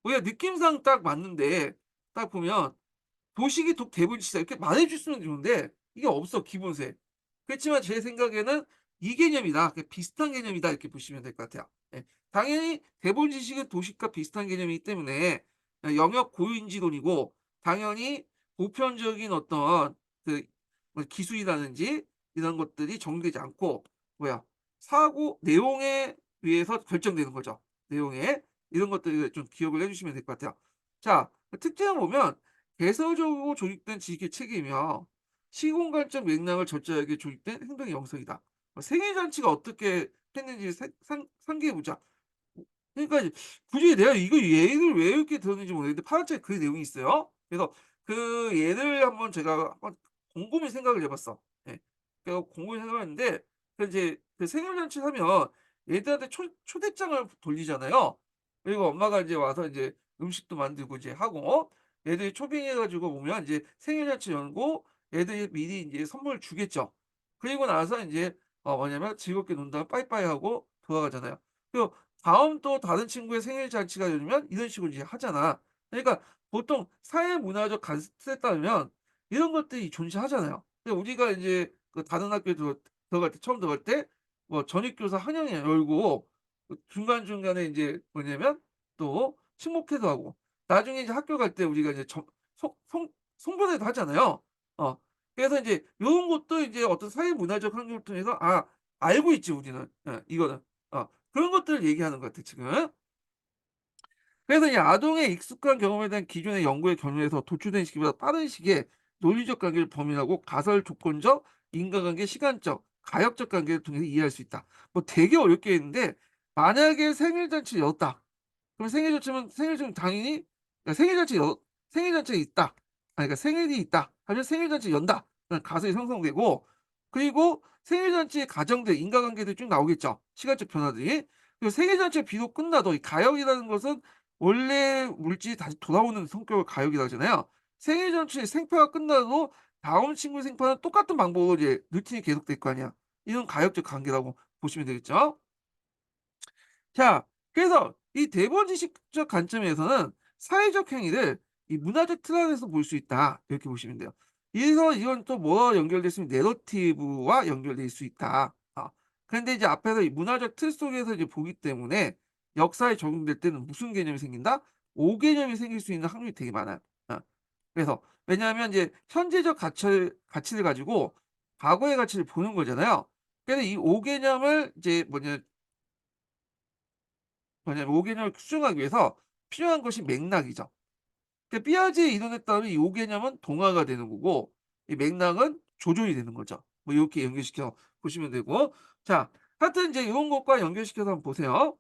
우리가 느낌상 딱 맞는데 딱 보면 도식이 대본 지식이다 이렇게 말해 줄 수는 좋은데 이게 없어 기본세. 그렇지만 제 생각에는 이 개념이다. 비슷한 개념이다 이렇게 보시면 될 것 같아요. 예. 당연히 대본 지식은 도식과 비슷한 개념이기 때문에 영역 고유인지론이고 당연히 보편적인 어떤 그 뭐 기술이라든지 이런 것들이 정되지 않고 뭐야 사고 내용에 의해서 결정되는 거죠. 내용에 이런 것들을 좀 기억을 해 주시면 될 것 같아요. 자, 특징을 보면 개서적으로 조직된 지식의 체계이며 시공간적 맥락을 절제하게 조직된 행동의 영성이다. 생애 잔치가 어떻게 했는지 상기해 보자. 그러니까 이제 굳이 내가 이거 예를 왜 이렇게 들었는지 모르겠는데 파란책에 그 내용이 있어요. 그래서 그 예를 한번 제가 한번 곰곰이 생각을 해 봤어. 예. 그래서 곰곰이 생각을 했는데 그 이제 그 생일잔치를 하면 애들한테 초대장을 돌리잖아요. 그리고 엄마가 이제 와서 이제 음식도 만들고 이제 하고 애들이 초빙해 가지고 보면 이제 생일잔치 열고 애들이 미리 인제 선물을 주겠죠. 그리고 나서 인제 뭐냐면 즐겁게 논 다음에 빠이빠이하고 돌아가잖아요. 그리고 다음 또 다른 친구의 생일 잔치가 열리면 이런 식으로 이제 하잖아. 그러니까 보통 사회 문화적 관습에 따르면 이런 것들이 존재하잖아요. 근데 우리가 이제 그 다른 학교에 들어갈 때 처음 들어갈 때 뭐 전입교사 환영회 열고 그 중간중간에 인제 뭐냐면 또 친목회도 하고 나중에 이제 학교 갈 때 우리가 이제 정 송 송 송별회도 하잖아요. 어 그래서 인제 요런 것도 이제 어떤 사회 문화적 환경을 통해서 알고 있지 우리는. 예 이거는. 그런 것들을 얘기하는 것 같아 지금. 그래서 이 아동의 익숙한 경험에 대한 기존의 연구의 경우에서 도출된 시기보다 빠른 시기에 논리적 관계를 범인하고 가설 조건적, 인과관계, 시간적, 가역적 관계를 통해서 이해할 수 있다. 뭐 되게 어렵게 했는데 만약에 생일 잔치를 열었다. 그럼 생일 잔치면 당연히 그러니까 생일 잔치가 있다. 그러니까 생일이 있다 하면 생일 잔치 연다. 라는 가설이 형성되고 그리고 생일 잔치의 과정들 인과관계들이 쭉 나오겠죠. 시간적 변화들이. 그리고 생일 잔치가 비록 끝나도 이 가역이라는 것은 원래 물질이 다시 돌아오는 성격을 가역이라고 하잖아요. 생일 잔치의 생파가 끝나도 다음 친구의 생파는 똑같은 방법으로 이제 루틴이 계속될 거 아니야. 이런 가역적 관계라고 보시면 되겠죠. 자, 그래서 이 대본 지식적 관점에서는 사회적 행위를 이 문화적 틀 안에서 볼 수 있다. 이렇게 보시면 돼요. 그래서 이건 또 뭐와 연결될 수 있는 내러티브와 연결될 수 있다. 그런데 이제 앞에서 이 문화적 틀 속에서 이제 보기 때문에 역사에 적용될 때는 무슨 개념이 생긴다? 오 개념이 생길 수 있는 확률이 되게 많아요. 어. 그래서 왜냐하면 이제 현재적 가치를 가지고 과거의 가치를 보는 거잖아요. 그래서 이 오 개념을 이제 뭐냐면 5 개념을 수정하기 위해서 필요한 것이 맥락이죠. 그러니까 삐아제의 이론에 따르면 이 5 개념은 동화가 되는 거고 이 맥락은 조절이 되는 거죠. 뭐 요렇게 연결시켜 보시면 되고 자 하여튼 인제 요런 것과 연결시켜서 한번 보세요.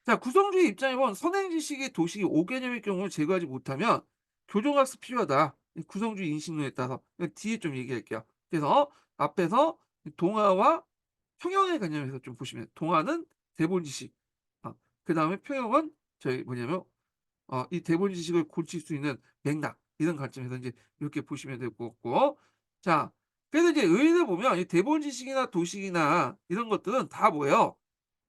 자 구성주의 입장에 보면 선행지식의 도식이 5 개념일 경우를 제거하지 못하면 교정학습 필요하다. 이 구성주의 인식론에 따라서 뒤에 좀 얘기할게요. 그래서 앞에서 이 동화와 평형의 개념에서 좀 보시면 동화는 대본 지식 그다음에 평형은 저희 뭐냐면 이 대본 지식을 고칠 수 있는 맥락 이런 관점에서 인제 이렇게 보시면 될 것 같고 자 그래서 이제 의의를 보면 이 대본 지식이나 도식이나 이런 것들은 다 뭐예요?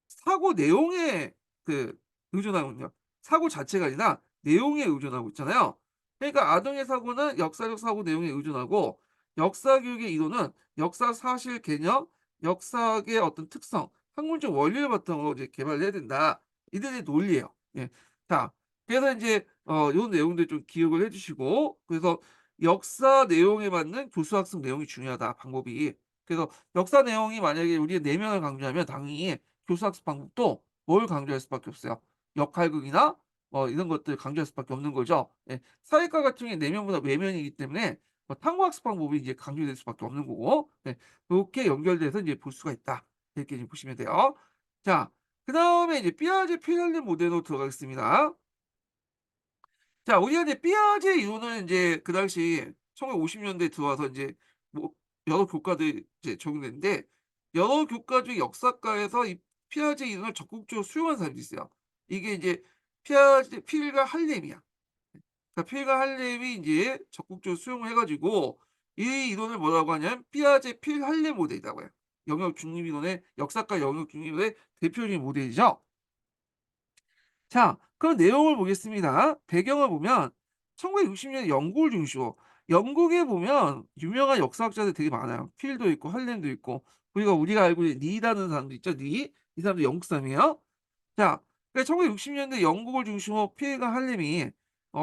사고 내용에 그 의존하거든요. 사고 자체가 아니라 내용에 의존하고 있잖아요. 그러니까 아동의 사고는 역사적 사고 내용에 의존하고 역사 교육의 이론은 역사 사실 개념, 역사학의 어떤 특성, 학문적 원리를 바탕으로 이제 개발을 해야 된다. 이들의 논리예요. 예. 자, 그래서 인제 요 내용들 좀 기억을 해 주시고 그래서 역사 내용에 맞는 교수 학습 내용이 중요하다, 방법이. 그래서 역사 내용이 만약에 우리가 내면을 강조하면 당연히 교수 학습 방법도 뭘 강조할 수밖에 없어요. 역할극이나 뭐 이런 것들 강조할 수밖에 없는 거죠. 예. 사회과 같은 경우에 내면보다 외면이기 때문에 탐구 학습 방법이 이제 강조될 수밖에 없는 거고 예. 요렇게 연결돼서 이제 볼 수가 있다. 이렇게 이제 보시면 돼요. 자 그다음에 이제 피아제 피렐리 모델로 들어가겠습니다. 자 우리가 이제 삐아제 이론은 인제 그 당시 1950 년대에 들어와서 인제 뭐 여러 교과들이 이제 적용됐는데 여러 교과 중 역사과에서 이 피아제 이론을 적극적으로 수용한 사람도 있어요. 이게 이제 필과 할렘이야. 그러니까 필과 할렘이 인제 적극적으로 수용을 해 가지고 이 이론을 뭐라고 하냐면 피아제 필할렘 모델이라고 해요. 영역 중립 이론의 역사과 영역 중립 이론의 대표적인 모델이죠. 자 그럼 내용을 보겠습니다. 배경을 보면 1960 년에 영국을 중심으로 영국에 보면 유명한 역사학자들 되게 많아요. 필도 있고 할렘도 있고 우리가 알고 있는 리라는 사람도 있죠. 리. 이 사람도 영국 사람이에요. 자, 그러니까 1960년대 영국을 중심으로 피에가 할렘이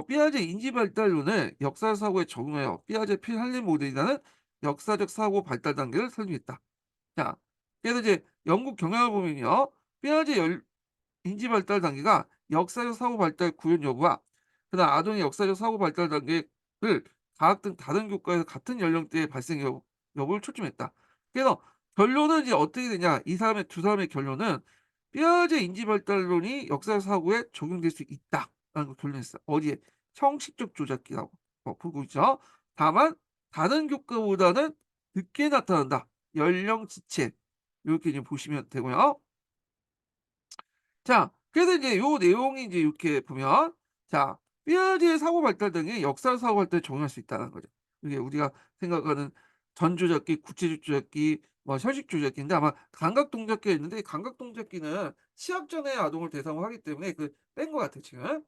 삐아제 인지 발달론을 역사 사고에 적용하여 삐아제 피 할렘 모델이라는 역사적 사고 발달 단계를 설립했다. 자, 그래서 이제 영국 경향을 보면요. 삐아제 인지 발달 단계가 역사적 사고 발달 구현 여부와 그다음 아동의 역사적 사고 발달 단계를 과학 등 다른 교과에서 같은 연령대의 발생 여부를 초점했다. 그래서 결론은 이제 어떻게 되냐? 이 사람의 두 사람의 결론은 삐아제 인지 발달론이 역사적 사고에 적용될 수 있다라는 걸 결론했어. 어디에? 형식적 조작기라고 보고 있죠. 다만 다른 교과보다는 늦게 나타난다. 연령 지체 이렇게 이제 보시면 되고요. 자, 그래서 이제 요 내용이 이제 이렇게 보면, 자, 삐아지의 사고 발달 등이 역사 사고 발달에 적용할 수 있다는 거죠. 이게 우리가 생각하는 전조작기, 구체적 조작기, 뭐 현식 조작기인데 아마 감각 동작기가 있는데 이 감각 동작기는 시합전의 아동을 대상으로 하기 때문에 그 뺀 것 같아 지금.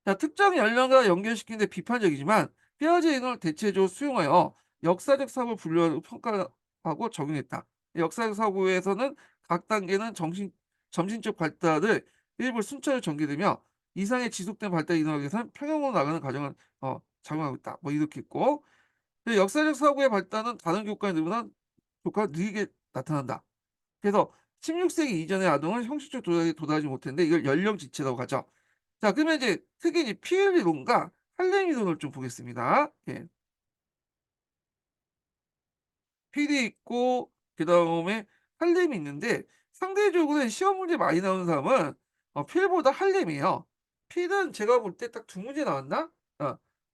자, 특정 연령과 연결시키는 데 비판적이지만 뼈아지 인원을 대체적으로 수용하여 역사적 사고를 분류하고 평가하고 적용했다. 역사적 사고에서는 각 단계는 점진적 발달을 일부 순차적으로 전개되며 이상의 지속된 발달을 인하기 위해서는 평형으로 나가는 과정을 작용하고 있다. 뭐 이렇게 있고 역사적 사고의 발달은 다른 교과가 느리게 나타난다. 그래서 16세기 이전의 아동은 형식적 도달에 도달하지 못했는데 이걸 연령 지체라고 하죠. 자, 그러면 이제 특히 이제 피엘 이론과 할렘 이론을 좀 보겠습니다. 예. 필이 있고 그다음에 할렘이 있는데 상대적으로 시험 문제 많이 나오는 사람은 필보다 할렘이에요. 필은 제가 볼 때 딱 두 문제 나왔나?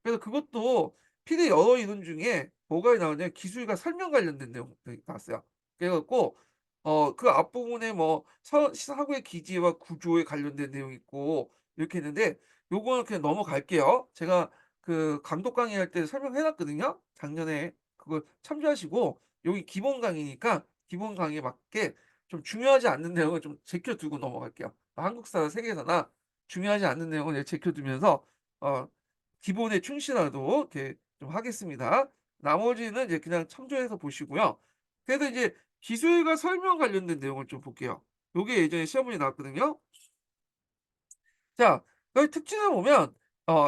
그래서 그것도 필의 여러 이론 중에 뭐가 나오냐면 기술과 설명 관련된 내용이 나왔어요. 그래갖고 그 앞부분에 뭐 사고의 기지와 구조에 관련된 내용이 있고 이렇게 했는데 요거는 그냥 넘어갈게요. 제가 그 강독 강의할 때 설명해 놨거든요. 작년에 그걸 참조하시고 여기 기본 강의니까 기본 강의에 맞게 좀 중요하지 않는 내용을 좀 제껴두고 넘어갈게요. 한국사나 세계사나 중요하지 않는 내용을 제껴두면서 어, 기본에 충실하도록 이렇게 좀 하겠습니다. 나머지는 이제 그냥 참조해서 보시고요. 그래서 이제 기술과 설명 관련된 내용을 좀 볼게요. 요게 예전에 시험 문제 나왔거든요. 자, 여기 특징을 보면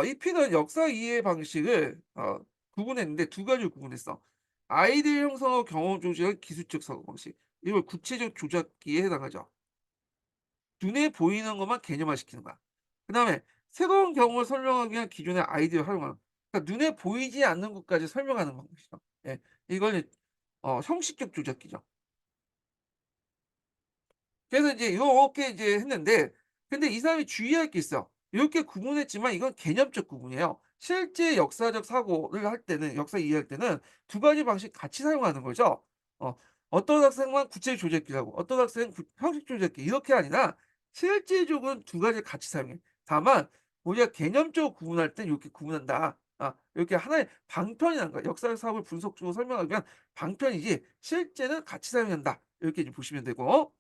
이 피는 역사 이해 방식을 구분했는데 두 가지로 구분했어. 아이들 형성과 경험 조작의 기술적 사고 방식. 이걸 구체적 조작기에 해당하죠. 눈에 보이는 것만 개념화시키는 거야. 그다음에 새로운 경험을 설명하기 위한 기존의 아이디어를 활용하는. 그러니까 눈에 보이지 않는 것까지 설명하는 방식이죠. 예, 이걸 형식적 조작기죠. 그래서 이제 요렇게 이제 했는데 근데 이 사람이 주의할 게 있어. 이렇게 구분했지만 이건 개념적 구분이에요. 실제 역사적 사고를 할 때는 역사 이해할 때는 두 가지 방식 같이 사용하는 거죠. 어 어떤 학생만 구체적 조작기라고 어떤 학생은 형식 조작기 이렇게 아니라 실제적으로는 두 가지를 같이 사용해. 다만 우리가 개념적으로 구분할 땐 이렇게 구분한다. 이렇게 하나의 방편이라는 거야. 역사적 사고를 분석적으로 설명하기 위한 방편이지 실제는 같이 사용한다. 이렇게 이제 보시면 되고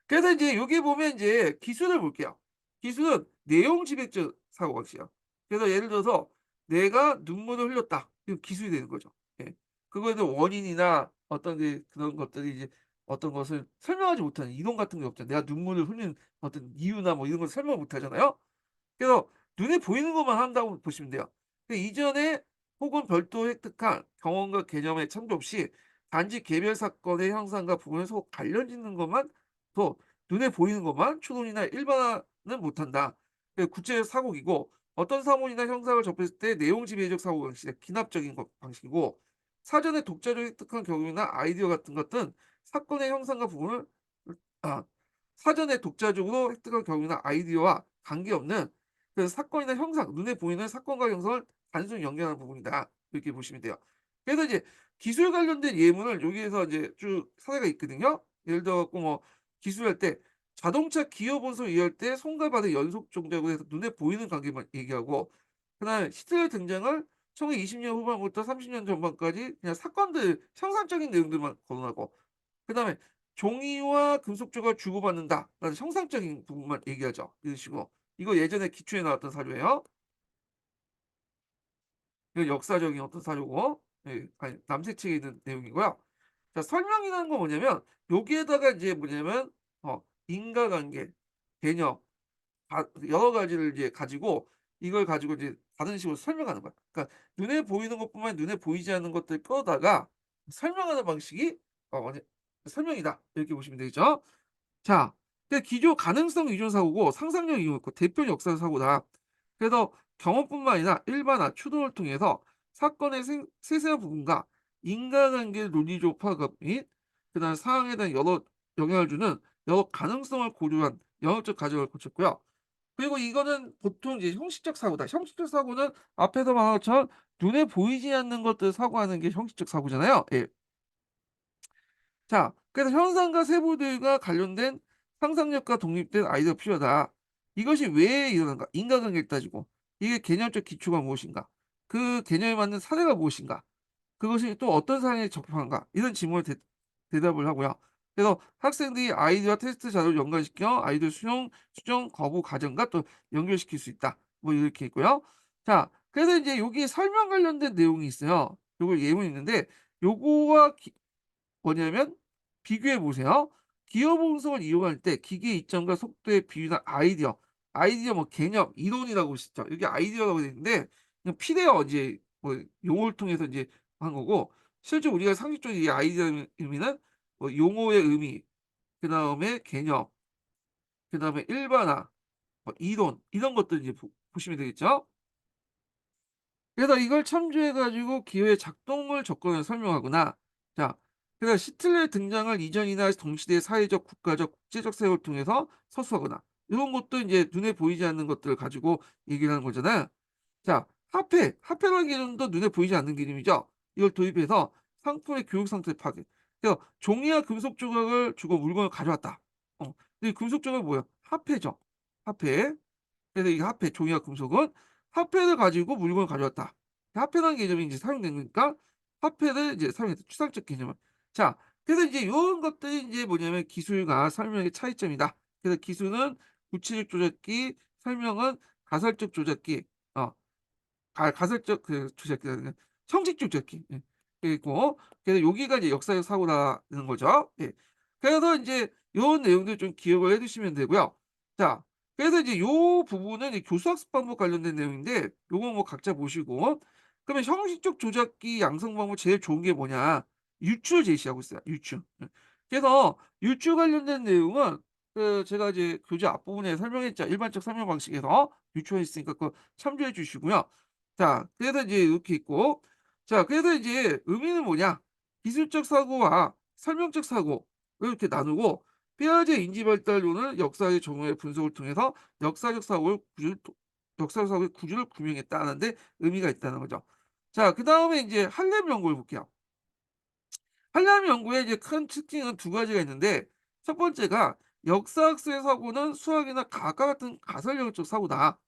그래서 이제 여기 보면 이제 기술을 볼게요. 기술은 내용 지배적 사고방식이야. 그래서 예를 들어서 내가 눈물을 흘렸다. 이거 기술이 되는 거죠. 예. 그거에 대한 원인이나 어떤 그런 것들이 이제 어떤 것을 설명하지 못하는 이론 같은 게 없잖아요. 내가 눈물을 흘린 어떤 이유나 뭐 이런 걸 설명 못 하잖아요. 그래서 눈에 보이는 것만 한다고 보시면 돼요. 이전에 혹은 별도 획득한 경험과 개념의 참조 없이 단지 개별 사건의 형상과 부분에 속 관련 짓는 것만 또 눈에 보이는 것만 추론이나 일반화는 못한다. 구체적 사고이고 어떤 사물이나 형상을 접했을 때 내용 지배적 사고 방식의 기납적인 방식이고 사전에 독자적 획득한 경험이나 아이디어 같은 것은 사건의 형상과 부분을 아, 사전에 독자적으로 획득한 경험이나 아이디어와 관계없는 그래서 사건이나 형상, 눈에 보이는 사건과 형상을 단순히 연결하는 부분이다. 이렇게 보시면 돼요. 그래서 이제 기술 관련된 예문을 여기에서 이제 쭉 사례가 있거든요. 예를 들어 갖고 뭐 기술할 때 자동차 기어 본소 이해할 때 손과 발의 연속 동작으로 해서 눈에 보이는 관계만 얘기하고 그다음에 히틀러 등장을 1920년 후반부터 30년 전반까지 그냥 사건들 형상적인 내용들만 거론하고 그다음에 종이와 금속조각 주고받는다라는 형상적인 부분만 얘기하죠. 이런 식으로. 이거 예전에 기초에 나왔던 사료예요. 이거 역사적인 어떤 사료고, 예, 아니, 남색책에 있는 내용이고요. 자, 설명이라는 건 뭐냐면 여기에다가 이제 뭐냐면 인과관계, 개념 여러 가지를 이제 가지고 이걸 가지고 이제 다른 식으로 설명하는 거야. 그러니까 눈에 보이는 것뿐만 아니라 눈에 보이지 않는 것들을 끌어다가 설명하는 방식이 뭐냐 설명이다. 이렇게 보시면 되겠죠. 자, 기조 가능성 위주 사고고 상상력 이용 있고 대표 역사 사고다. 그래서 경험뿐만 아니라 일반화, 추론을 통해서 사건의 세세한 부분과 인과관계의 논리적 파악 및 그다음 상황에 대한 여러 영향을 주는 여러 가능성을 고려한 영역적 가정을 거쳤고요. 그리고 이거는 보통 이제 형식적 사고다. 형식적 사고는 앞에서 말한 것처럼 눈에 보이지 않는 것들을 사고하는 게 형식적 사고잖아요. 예. 자, 그래서 현상과 세부들과 관련된 상상력과 독립된 아이디어가 필요하다. 이것이 왜 이러는가? 인과관계를 따지고 이게 개념적 기초가 무엇인가? 그 개념에 맞는 사례가 무엇인가? 그것이 또 어떤 상황에 적합한가? 이런 질문을 대답을 하고요. 그래서 학생들이 아이디어와 테스트 자료를 연관시켜 아이디어 수용, 수정, 거부 과정과 또 연결시킬 수 있다. 뭐 이렇게 있고요. 자, 그래서 이제 여기 설명 관련된 내용이 있어요. 요거 예문이 있는데 요거와 뭐냐면 비교해 보세요. 기어 분석을 이용할 때 기계 이점과 속도의 비율이나 아이디어 뭐 개념, 이론이라고 있죠. 여기 아이디어라고 되어 있는데 그냥 필해요. 이제 뭐 용어를 통해서 이제 한 거고 실제 우리가 상식적으로 이 아이디어 의미는 뭐 용어의 의미, 그다음에 개념, 그다음에 일반화, 뭐 이론 이런 것들 이제 보시면 되겠죠. 그래서 이걸 참조해 가지고 기호의 작동을 조건을 설명하거나 자 그래서 시틀러의 등장을 이전이나 동시대의 사회적, 국가적, 국제적 사역을 통해서 서술하거나 이런 것도 이제 눈에 보이지 않는 것들을 가지고 얘기를 하는 거잖아요. 자, 화폐라는 개념도 눈에 보이지 않는 개념이죠. 이걸 도입해서 상품의 교육 상태 파괴. 그래서 종이와 금속 조각을 주고 물건을 가져왔다. 근데 금속 조각이 뭐예요? 화폐죠. 화폐. 그래서 이 화폐, 종이와 금속은 화폐를 가지고 물건을 가져왔다. 화폐라는 개념이 이제 사용되니까 화폐를 이제 사용했다. 추상적 개념을. 자, 그래서 이제 요런 것들이 이제 뭐냐면 기술과 설명의 차이점이다. 그래서 기술은 구체적 조작기, 설명은 가설적 조작기. 어, 가설적 그 조작기라는 형식 조작기. 예. 그리고 그래서 여기가 이제 역사적 사고라는 거죠. 예. 그래서 이제 요런 내용들 좀 기억을 해 두시면 되고요. 자, 그래서 이제 요 부분은 이 교수학습 방법 관련된 내용인데 요거 뭐 각자 보시고 그러면 형식적 조작기 양성 방법 제일 좋은 게 뭐냐? 유추를 제시하고 있어요. 유추. 예. 그래서 유추 관련된 내용은 그 제가 이제 교재 앞부분에 설명했죠. 일반적 설명 방식에서 유추가 있으니까 그거 참조해 주시고요. 자, 그래서 이제 이렇게 있고, 자, 그래서 이제 의미는 뭐냐? 기술적 사고와 설명적 사고 이렇게 나누고 피아제 인지 발달론은 역사의 정오의 분석을 통해서 역사적 사고의 구조를 규명했다는데 의미가 있다는 거죠. 자, 그 다음에 이제 할렘 연구를 볼게요. 한람 연구의 이제 큰 특징은 두 가지가 있는데 첫 번째가 역사학습의 사고는 수학이나 과학과 같은 가설력적 사고다.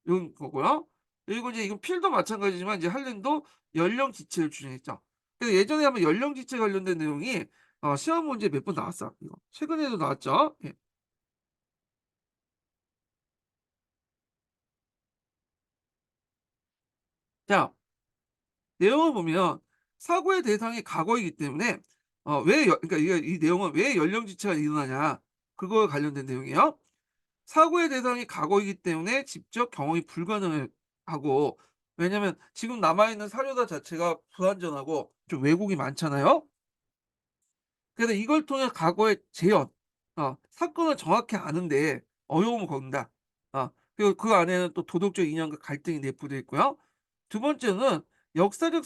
이런 거고요. 그리고 이제 이건 필도 마찬가지지만 이제 할렘도 연령 지체를 주장했죠. 그래서 예전에 한번 연령 지체 관련된 내용이 시험 문제 몇 번 나왔어. 이거 최근에도 나왔죠. 예. 자, 내용을 보면 사고의 대상이 과거이기 때문에 그러니까 이 내용은 왜 연령 지체가 일어나냐 그거에 관련된 내용이에요. 사고의 대상이 과거이기 때문에 직접 경험이 불가능하고 왜냐면 지금 남아있는 사료다 자체가 불완전하고 좀 왜곡이 많잖아요. 그래서 이걸 통해 과거의 재현, 사건을 정확히 아는데 어려움을 겪는다. 그리고 그 안에는 또 도덕적 인연과 갈등이 내포되어 있고요. 두 번째는 역사적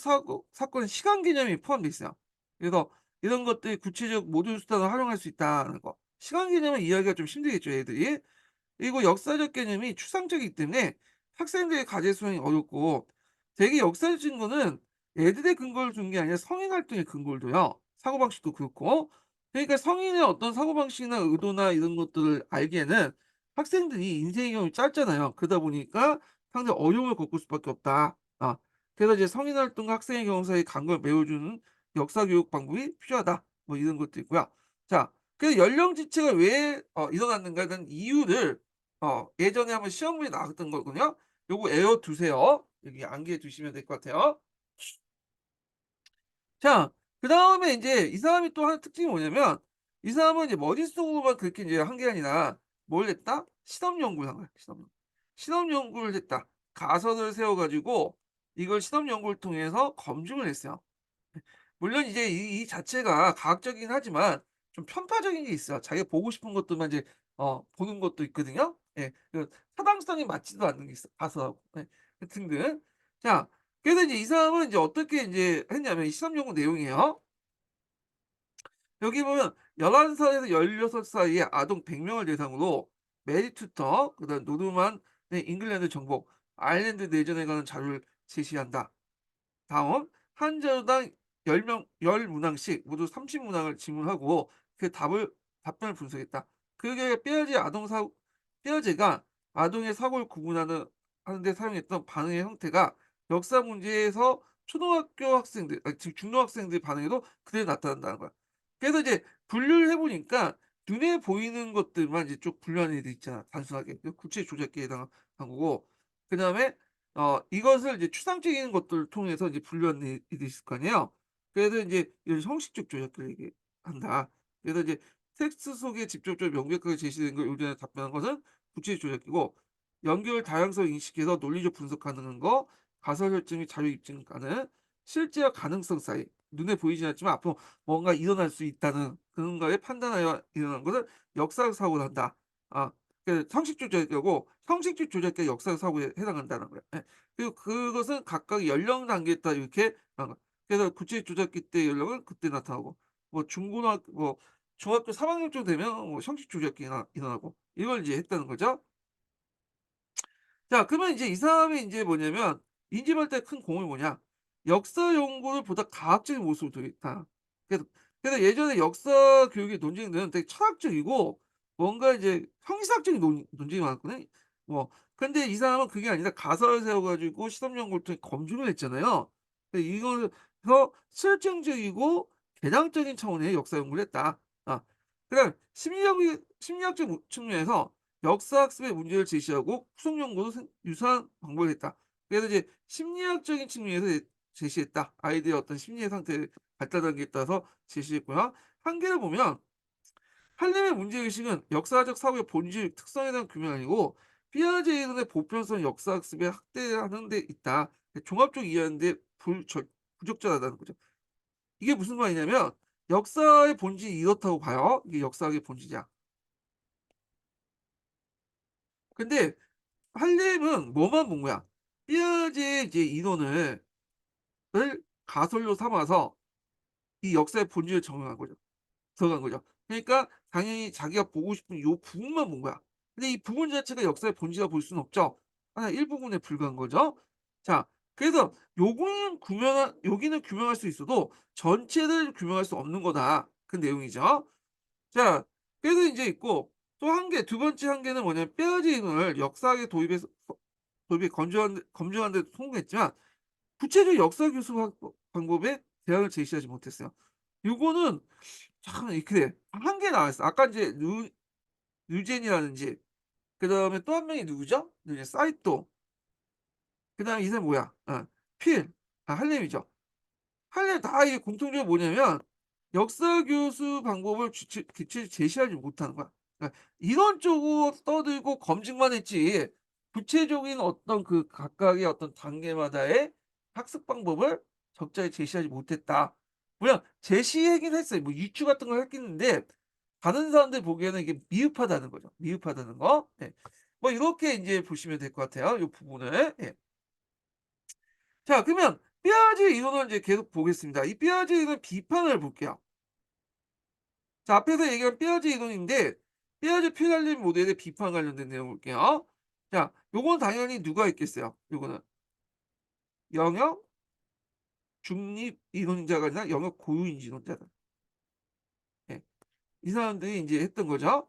사건의 시간 개념이 포함되어 있어요. 그래서 이런 것들이 구체적 모든 수단을 활용할 수 있다는 거. 시간 개념은 이해하기가 좀 힘들겠죠, 애들이. 그리고 역사적 개념이 추상적이기 때문에 학생들의 과제 수행이 어렵고 되게 역사적 증거는 애들의 근거를 둔 게 아니라 성인 활동의 근거를 둬요. 사고방식도 그렇고. 그러니까 성인의 어떤 사고방식이나 의도나 이런 것들을 알기에는 학생들이 인생의 경험이 짧잖아요. 그러다 보니까 상당히 어려움을 겪을 수밖에 없다. 그래서 이제 성인 활동과 학생의 경험 사이의 간극을 메워주는 역사 교육 방법이 필요하다. 뭐 이런 것도 있고요. 자, 그래서 연령 지체가 왜 일어났는가에 대한 이유를 예전에 한번 시험문에 나왔던 거거든요. 요거 외워 두세요. 여기 암기해 두시면 될 것 같아요. 자, 그다음에 인제 이 사람이 또 하는 특징이 뭐냐면 이 사람은 이제 머릿속으로만 그렇게 이제 한 게 아니라 뭘 했다? 실험 연구를 한 거야, 실험 연구. 실험 연구를 했다. 가설을 세워 가지고 이걸 실험 연구를 통해서 검증을 했어요. 물론 이제 이 자체가 과학적이긴 하지만 좀 편파적인 게 있어요. 자기가 보고 싶은 것들만 이제 보는 것도 있거든요. 예. 그 타당성이 맞지도 않는 게 있어 가설하고. 예. 그 등등. 자, 그래서 이제 이 사람은 이제 어떻게 인제 했냐면 이 실험 연구 내용이에요. 여기 보면 11 살에서 16 사이의 아동 100 명을 대상으로 메리 투터, 그다음 노르만 잉글랜드 정복, 아일랜드 내전에 관한 자료를 제시한다. 다음 한 자료당 10 문항씩 모두 30 문항을 질문하고 그 답변을 분석했다. 그 결과 삐아제가 아동의 사고를 구분하는 하는 데 사용했던 반응의 형태가 역사 문제에서 초등학교 학생들 즉 중등학생들 반응에도 그대로 나타난다는 거야. 그래서 이제 분류를 해 보니까 눈에 보이는 것들만 이제 쭉 분류한 애들 있잖아, 단순하게. 그 구체 조작기에 해당한 거고. 그다음에 이것을 이제 추상적인 것들을 통해서 이제 분류한 일이 있을 거 아니에요. 그래서 인제 이런 형식적 조작을 얘기한다. 그래서 이제 텍스트 속에 직접적으로 명백하게 제시된 걸 요전에 답변한 것은 구체적 조작이고, 연결 다양성을 인식해서 논리적 분석하는 거, 가설 설정 및 자료 입증 가능, 실제와 가능성 사이, 눈에 보이진 않지만 앞으로 뭔가 일어날 수 있다는 그런 거에 판단하여 일어난 것을 역사적 사고를 한다. 아, 그 상식적 조작이고 형식적 조작과 역사적 사고에 해당한다는 거예요. 예. 그리고 그것은 각각 연령 단계에 따라 이렇게 나가. 그래서 구체적 조작기 때 연령은 그때 나타나고 뭐 중학교 3 학년쯤 되면 뭐 형식 조작기 일어나고 이걸 이제 했다는 거죠. 자, 그러면 이제 이 사람이 인제 뭐냐면 인지발달에 큰 공을 뭐냐? 역사 연구를 보다 과학적인 모습으로 도입했다. 그래서 예전에 역사 교육의 논쟁들은 되게 철학적이고 뭔가 이제 형이삭적인 논쟁이 많았거든. 뭐 근데 이 사람은 그게 아니라 가설을 세워 가지고 실험 연구를 통해 검증을 했잖아요. 이거서 실증적이고 개량적인 차원의 역사 연구를 했다. 그다음 심리학적 측면에서 역사학습의 문제를 제시하고 후속 연구도 유사한 방법을 했다. 그래서 이제 심리학적인 측면에서 제시했다. 아이들의 어떤 심리의 상태를 발달 단계에 따라서 제시했고요. 한계를 보면 할렘의 문제의식은 역사적 사고의 본질, 특성에 대한 규명 아니고 피아제 이론의 보편성 역사학습에 확대하는 데 있다. 종합적 이해하는 데 부적절하다는 거죠. 이게 무슨 말이냐면 역사의 본질이 이렇다고 봐요. 이게 역사학의 본질이야. 근데 할렘은 뭐만 본 거야? 삐아제의 이제 이론을 가설로 삼아서 이 역사의 본질을 적용한 거죠. 들어간 거죠. 그러니까 당연히 자기가 보고 싶은 요 부분만 본 거야. 근데 이 부분 자체가 역사의 본질이라고 볼 수는 없죠. 하나 일부분에 불과한 거죠. 자, 그래서 여기는 규명할 수 있어도 전체를 규명할 수 없는 거다. 그 내용이죠. 자, 그래서 인제 있고 또 두 번째 한계는 뭐냐면 뼈아지 이론을 역사학에 도입해 검증하는 데 성공했지만 구체적 역사 교수 방법에 대안을 제시하지 못했어요. 요거는 참 이렇게 한 개 나왔어. 아까 인제 뉴젠이라든지 그다음에 또 한 명이 누구죠? 이제 사이토. 그다음에 이 사람 뭐야? 필. 할렘이죠. 할렘 다 이게 공통점이 뭐냐면 역사 교수 방법을 제시하지 못하는 거야. 그러니까 이론적으로 떠들고 검증만 했지 구체적인 어떤 그 각각의 어떤 단계마다의 학습 방법을 적절히 제시하지 못했다. 물론 제시하긴 했어요. 뭐 유추 같은 걸 했겠는데 다른 사람들 보기에는 이게 미흡하다는 거죠. 미흡하다는 거. 예. 뭐 이렇게 인제 보시면 될 것 같아요, 요 부분을. 예. 자, 그러면 삐아제 이론을 이제 계속 보겠습니다. 이 삐아제 이론 비판을 볼게요. 자, 앞에서 얘기한 삐아제 이론인데 삐아제 필살림 모델의 비판 관련된 내용 볼게요. 자, 요건 당연히 누가 있겠어요? 요거는 영역 중립 이론자가 아니라 영역 고유인지론자다. 예. 이 사람들이 인제 했던 거죠.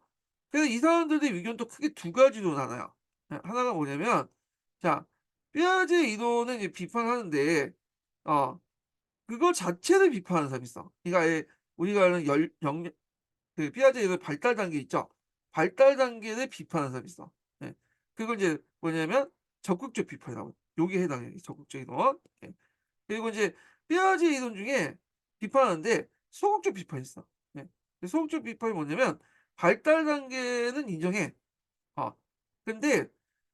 그래서 이 사람들의 의견도 크게 두 가지로 나눠요. 하나가 뭐냐면 자, 삐아제 이론을 이제 비판하는데 어 그거 자체를 비판하는 사람이 있어. 그러니까 아예 우리가 아는 열 영역 그 삐아제의 발달 단계 있죠. 발달 단계를 비판하는 사람이 있어. 예. 그건 이제 뭐냐면 적극적 비판이라고. 요게 해당해요, 적극적 이론. 예. 그리고 이제 삐아제 이론 중에 비판하는데 소극적 비판이 있어. 예. 소극적 비판이 뭐냐면 발달 단계는 인정해. 어. 근데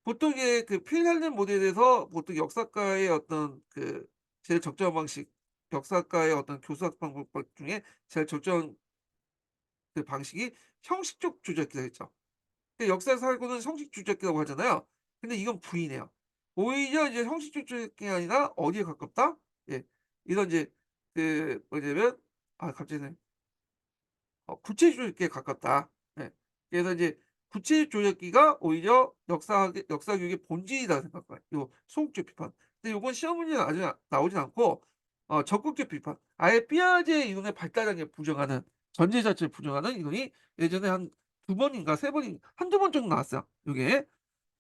보통 이게 그 필살된 모델에서 보통 역사과의 어떤 그 제일 적절한 방식, 역사과의 어떤 교수학 방법 중에 제일 적절한 그 방식이 형식적 조작기라 했죠. 근데 역사에서 알고는 형식 조작기라고 하잖아요. 근데 이건 부인해요. 오히려 이제 형식적 조작기가 아니라 어디에 가깝다? 예. 이런 이제 그 뭐냐면 갑자기 구체적 조작기에 가깝다. 예. 그래서 이제 구체적 조작기가 오히려 역사 교육의 본질이다 생각해요. 요 소극적 비판. 근데 요건 시험 문제에 아직 나오진 않고 적극적 비판. 아예 삐아제 이론의 발달 단계를 부정하는 전제 자체를 부정하는 이론이 예전에 한 두 번인가 세 번인 한두 번 정도 나왔어요, 요게.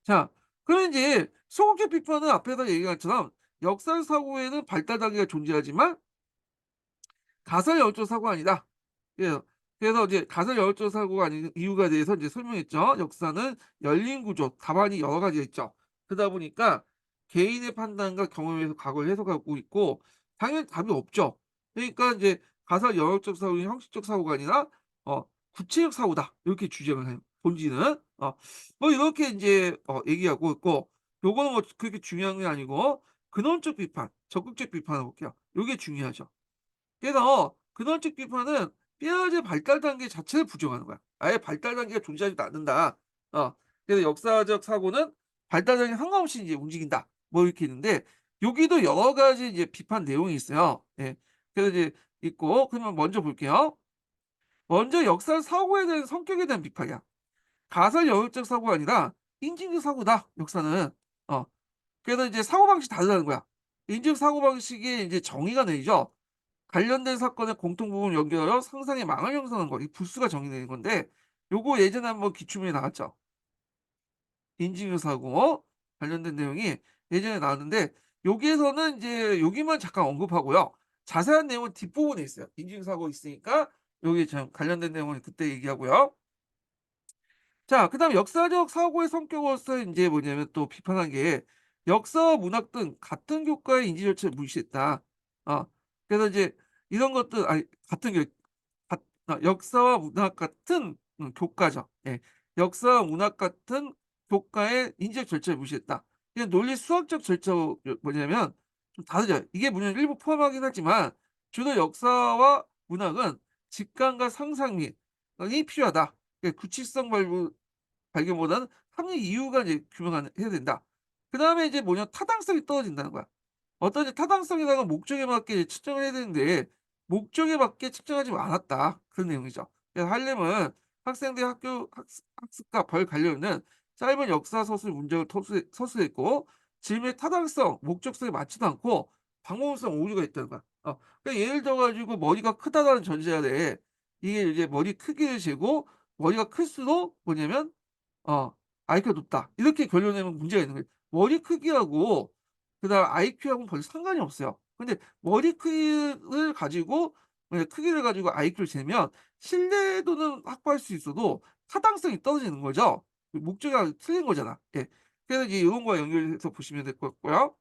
자, 그럼 인제 소극적 비판은 앞에서 얘기한 것처럼 역사 사고에는 발달 단계가 존재하지만 가설 여론적 사고가 아니다. 예. 그래서 이제 가설 여론적 사고가 아닌 이유가 대해서 이제 설명했죠. 역사는 열린 구조, 답안이 여러 가지가 있죠. 그러다 보니까 개인의 판단과 경험에서 과거를 해석하고 있고 당연히 답이 없죠. 그러니까 인제 가설 여론적 사고는 형식적 사고가 아니라 구체적 사고다. 이렇게 주장을 해요, 본질은. 뭐 이렇게 인제 얘기하고 있고 요거는 뭐 그렇게 중요한 게 아니고 근원적 비판, 적극적 비판을 볼게요. 요게 중요하죠. 그래서 근원적 비판은 뼈아의 발달 단계 자체를 부정하는 거야. 아예 발달 단계가 존재하지도 않는다. 그래서 역사적 사고는 발달 단계 상관없이 이제 움직인다. 뭐 이렇게 있는데 여기도 여러 가지 이제 비판 내용이 있어요. 예. 그래서 이제 있고 그러면 먼저 볼게요. 먼저 역사 사고에 대한 성격에 대한 비판이야. 가설 여유적 사고가 아니라 인지적 사고다. 역사는. 어. 그래서 이제 사고방식이 다르다는 거야. 인지적 사고방식이 이제 정의가 내리죠. 관련된 사건의 공통부분을 연결하여 상상의 망을 형성하는 거. 이 부수가 정의되는 건데 요거 예전에 한번 기출문제 나왔죠. 인지유 사고 관련된 내용이 예전에 나왔는데 여기에서는 이제 여기만 잠깐 언급하고요. 자세한 내용은 뒷부분에 있어요. 인지유 사고 있으니까 여기 참 관련된 내용은 그때 얘기하고요. 자, 그다음에 역사적 사고의 성격으로서 인제 뭐냐면 또 비판한 게 역사와 문학 등 같은 교과의 인지 절차를 무시했다. 어 그래서 이제 이런 것들 아니 같은 교 같 역사와 문학 같은 교과죠. 예. 역사와 문학 같은 교과의 인지적 절차를 무시했다. 이게 논리 수학적 절차가 뭐냐면 좀 다르죠. 이게 물론 일부 포함하긴 하지만 주로 역사와 문학은 직감과 상상 이 필요하다. 예 구치성 발견보다는 합리 이유가 이제 해야 된다. 그다음에 이제 뭐냐 타당성이 떨어진다는 거야. 어떤 이제 타당성이라는 목적에 맞게 측정을 해야 되는데 목적에 맞게 측정하지 않았다. 그런 내용이죠. 그래서 하려면 학생들의 학교 학습과 벌 관련은 짧은 역사 서술 문제를 서술했고 질문의 타당성, 목적성에 맞지도 않고 방법성 오류가 있다는 거야. 그러니까 예를 들어 가지고 머리가 크다라는 전제하에 이게 이제 머리 크기를 재고 머리가 클수록 뭐냐면 IQ가 높다. 이렇게 결론내면 문제가 있는 거예요. 머리 크기하고 그다음 IQ하고는 별 상관이 없어요. 근데 머리 크기를 가지고 크기를 가지고 IQ를 재면 신뢰도는 확보할 수 있어도 타당성이 떨어지는 거죠. 그 목적이 틀린 거잖아. 예. 그래서 이제 요런 거와 연결해서 보시면 될 것 같고요.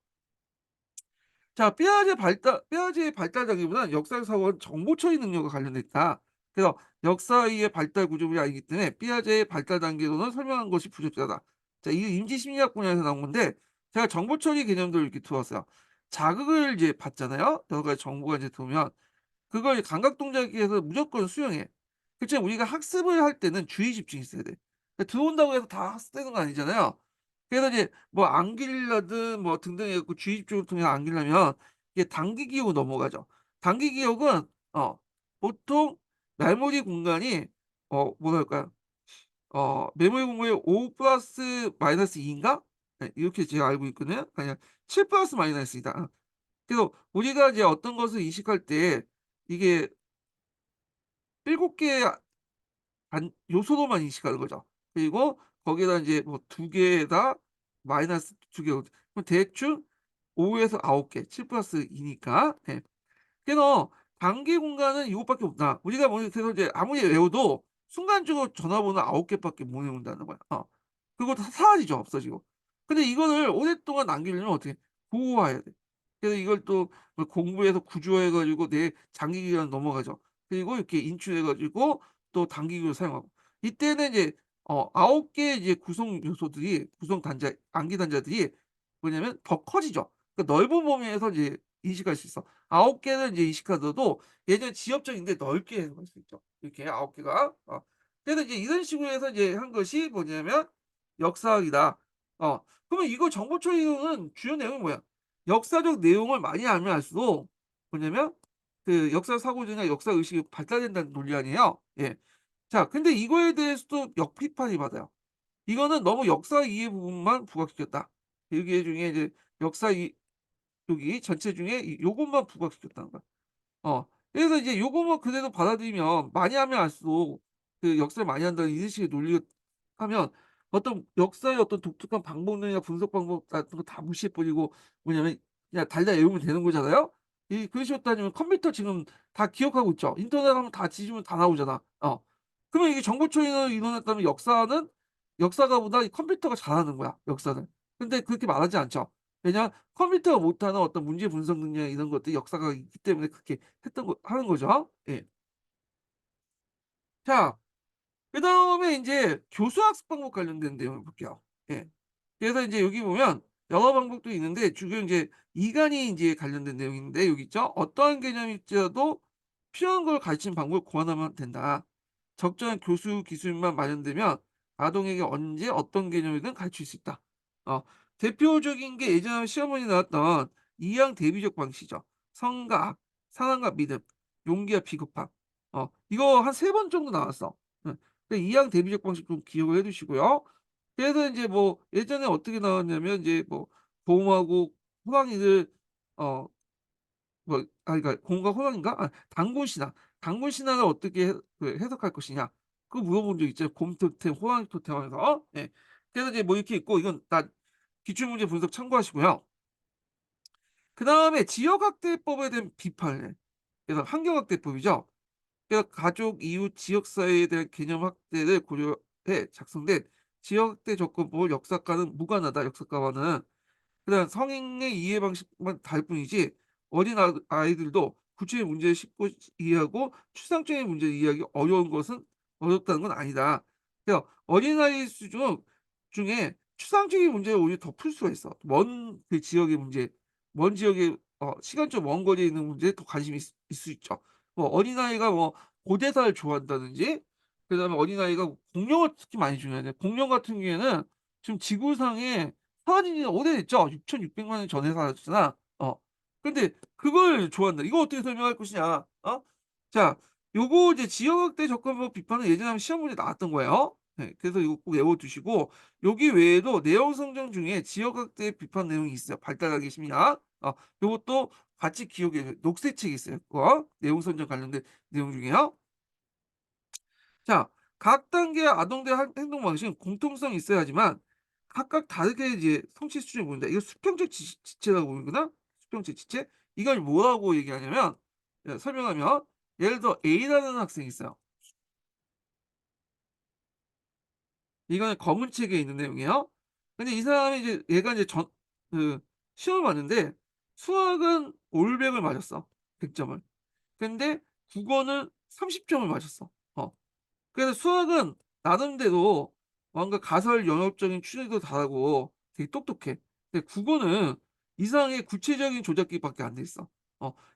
자, 뼈아제의 발달하기보다는 역사 사고는 정보 처리 능력과 관련돼 있다. 그래서 역사의 발달 구조물이 아니기 때문에 삐아제의 발달 단계로는 설명한 것이 부적절하다. 자, 이게 인지 심리학 분야에서 나온 건데 제가 정보 처리 개념들을 이렇게 두었어요. 자극을 이제 받잖아요. 여러 가지 정보가 이제 들어오면 그걸 감각 동작에 의해서 무조건 수용해. 그치만 우리가 학습을 할 때는 주의 집중이 있어야 돼. 그러니까 들어온다고 해서 다 학습되는 건 아니잖아요. 그래서 이제 뭐 암기라든 뭐 등등 해 갖고 주의 집중을 통해 암기려면 이게 단기 기억으로 넘어가죠. 단기 기억은 보통 메모리 공간이 뭐랄까요? 메모리 공간이 5 플러스 마이너스 2 인가? 네, 이렇게 제가 알고 있거든요. 아니야 7 플러스 마이너스 2 다. 그래서 우리가 이제 어떤 것을 인식할 때 이게 7 개의 요소로만 인식하는 거죠. 그리고 거기에다 인제 뭐 2 개에다 마이너스 2 개 그럼 대충 5 에서 9 개, 7 플러스 2 니까. 예. 그래서 단기 공간은 이것밖에 없다. 우리가 뭐 그래서 이제 아무리 외워도 순간적으로 전화번호 9 개밖에 못 외운다는 거야. 그거 다 사라지죠. 없어지고. 근데 이거를 오랫동안 남기려면 어떻게 보호해야 돼. 그래서 이걸 또뭐 공부해서 구조해 가지고 내 장기 기간 넘어가죠. 그리고 이렇게 인출해 가지고 또 단기 기호를 사용하고. 이때는 이제 9 개의 이제 구성 요소들이 구성 단자 암기 단자들이 뭐냐면 더 커지죠. 그러니까 넓은 범위에서 이제 인식할 수 있어. 9 개는 이제 인식하더라도 얘는 지엽적인데 넓게 해석할 수 있죠. 이렇게 9 개가. 그래서 이제 이런 식으로 해서 이제 한 것이 뭐냐면 역사학이다. 그러면 이거 정보 처리는 주요 내용이 뭐야? 역사적 내용을 많이 알면 알수록 뭐냐면 그 역사 사고나 역사 의식이 발달된다는 논리 아니에요? 예. 자, 근데 이거에 대해서도 역비판이 받아요. 이거는 너무 역사 이해 부분만 부각시켰다. 여기 중에 이제 역사 여기 전체 중에 요것만 부각시켰다는 거야. 그래서 이제 요거만 그대로 받아들이면 많이 하면 할수록 그 역사를 많이 한다는 이런 식의 논리를 하면 어떤 역사의 어떤 독특한 방법론이나 분석 방법 같은 거 다 무시해 버리고 뭐냐면 그냥 달달 외우면 되는 거잖아요. 그런 식으로 따지면 컴퓨터 지금 다 기억하고 있죠. 인터넷 하면 다 뒤지면 다 나오잖아. 그러면 이게 정보 처리가 일어났다면 역사는 역사가보다 이 컴퓨터가 잘하는 거야, 역사는. 근데 그렇게 말하지 않죠. 왜냐 컴퓨터가 못하는 어떤 문제 분석 능력 이런 것들이 역사가 있기 때문에 그렇게 했던 거 하는 거죠. 예. 자, 그다음에 인제 교수 학습 방법 관련된 내용을 볼게요. 예. 그래서 인제 여기 보면 여러 방법도 있는데 주로 인제 이간이 인제 관련된 내용인데 여기 있죠. "어떠한 개념일지라도 필요한 걸 가르치는 방법을 고안하면 된다. 적절한 교수 기술만 마련되면 아동에게 언제 어떤 개념이든 가르칠 수 있다." 어 대표적인 게 예전에 시험문에 나왔던 이항 대비적 방식이죠. 성과, 사랑과 믿음, 용기와 비겁함. 이거 한 3번 정도 나왔어. 응. 그 이항 대비적 방식 좀 기억을 해 두시고요. 그래서 인제 뭐 예전에 어떻게 나왔냐면 인제 뭐 곰하고 호랑이를 어 그러니까 곰과 호랑인가? 단군 신화. 단군 신화를 어떻게 해석할 것이냐. 그거 물어본 적 있잖아요. 곰 토템, 호랑이 토템 하면서. 예. 그래서 이제 뭐 이렇게 있고 이건 다 기출 문제 분석 참고하시고요. 그다음에 지역학대법에 대한 비판을 해. 그래서 환경학대법이죠. 그러니까 가족, 이웃, 지역 사회에 대한 개념 확대를 고려해 작성된 지역학대 접근법을 역사과는 무관하다, 역사과와는. 그다음 성인의 이해 방식만 다를 뿐이지 어린 아이들도 구체의 문제를 쉽고 이해하고 추상적인 문제를 이해하기 어려운 것은 어렵다는 건 아니다. 그래서 어린아이 수준 중에 추상적인 문제를 오히려 더 풀 수가 있어. 먼 그 지역의 문제, 먼 지역의 시간적 먼 거리에 있는 문제에 더 관심이 있을 수 있죠. 뭐 어린아이가 뭐 고대사를 좋아한다든지 그다음에 어린아이가 공룡을 특히 많이 좋아해요. 공룡 같은 경우에는 지금 지구상에 사라진 지가 오래됐죠. 6,600만 년 전에 사라졌잖아. 근데 그걸 좋아한다. 이거 어떻게 설명할 것이냐. 자, 요거 이제 지역학대 접근법 비판은 예전에 한번 시험 문제 나왔던 거예요. 네. 그래서 이거 꼭 외워 두시고 여기 외에도 내용 성경 중에 지역학대 비판 내용이 있어요. 발달하기 심리학. 요것도 같이 기억해 녹색책이 있어요. 그거 내용 선정 관련된 내용 중에요. 자, 각 단계의 아동들의 행동 방식은 공통성이 있어야 하지만 각각 다르게 이제 성취 수준이 보인다. 이거 수평적 지체라고 보는구나. 수평적 지체. 이걸 뭐라고 얘기하냐면 설명하면 예를 들어 A라는 학생이 있어요. 이거는 검은 책에 있는 내용이에요. 근데 이 사람이 이제 얘가 이제 그 시험을 봤는데 수학은 올백을 맞았어. 100 점을. 근데 국어는 30 점을 맞았어. 그래서 수학은 나름대로 뭔가 가설 영역적인 추리도 잘하고 되게 똑똑해. 근데 국어는 이상하게 구체적인 조작기밖에 안 돼 있어.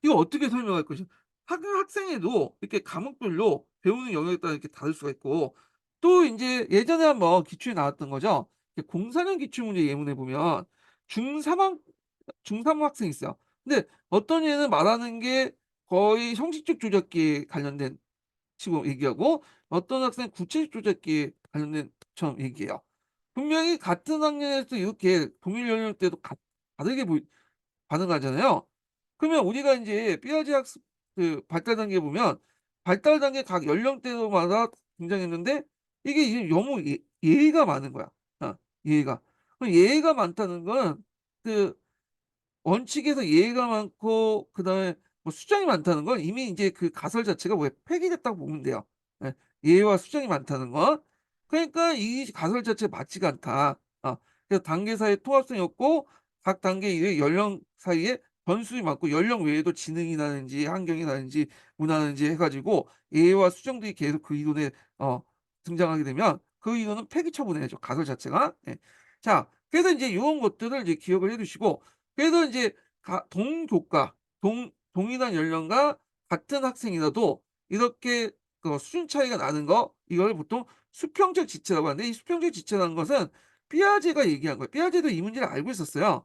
이거 어떻게 설명할 것이야. 학생에도 이렇게 과목별로 배우는 영역에 따라 이렇게 다를 수가 있고 또 인제 예전에 한번 기출에 나왔던 거죠. 이렇게 공사년 기출문제 예문에 보면 중3 학 중3 학생이 있어요. 근데 어떤 애는 말하는 게 거의 형식적 조작기에 관련된 식으로 얘기하고 어떤 학생은 구체적 조작기에 관련된 처럼 얘기해요. 분명히 같은 학년에서 이렇게 동일 연령대도 다르게 반응하잖아요. 그러면 우리가 인제 삐아지 학습 발달 단계 보면 발달 단계 각 연령대마다 등장했는데 이게 이제 너무 예의가 많은 거야. 예의가. 그럼 예의가 많다는 건 그 원칙에서 예의가 많고 그다음에 뭐 수정이 많다는 건 이미 인제 그 가설 자체가 뭐야 폐기됐다고 보면 돼요. 예. 예의와 수정이 많다는 건. 그러니까 이 가설 자체가 맞지가 않다. 그래서 단계 사이에 통합성이 없고 각 단계 이외 연령 사이에 변수이 많고 연령 외에도 지능이라든지 환경이라든지 문화라든지 해 가지고 예와 수정들이 계속 그 이론에 어 등장하게 되면 그 이론은 폐기 처분해야죠, 가설 자체가. 예. 자, 그래서 인제 요런 것들을 이제 기억을 해 두시고, 그래서 인제 동교과, 동일한 연령과 같은 학생이라도 이렇게 그 수준 차이가 나는 거, 이걸 보통 수평적 지체라고 하는데, 이 수평적 지체라는 것은 피아제가 얘기한 거예요. 피아제도 이 문제를 알고 있었어요.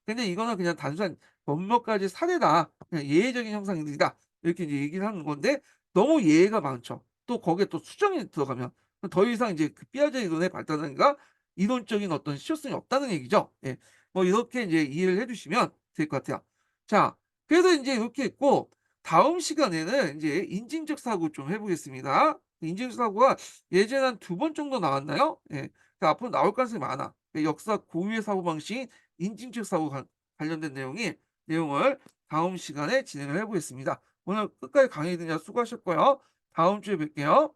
근데 이거는 그냥 단순한 몇몇 가지 사례다. 그냥 예외적인 형상들이다. 이렇게 이제 얘기를 하는 건데, 너무 예외가 많죠. 또 거기에 또 수정이 들어가면 더 이상 이제 그 피아제 이론의 발달하기가 이론적인 어떤 실효성이 없다는 얘기죠. 예. 뭐 이렇게 이제 이해를 해 주시면 될 것 같아요. 자, 그래서 인제 이렇게 했고, 다음 시간에는 인제 인증적 사고 좀 해 보겠습니다. 인증적 사고가 예전에 한 2번 정도 나왔나요? 예. 그 앞으로 나올 가능성이 많아. 그 역사 고유의 사고방식, 인증적 사고 관련된 내용을 다음 시간에 진행을 해 보겠습니다. 오늘 끝까지 강의 듣느라 수고하셨고요. 다음 주에 뵐게요.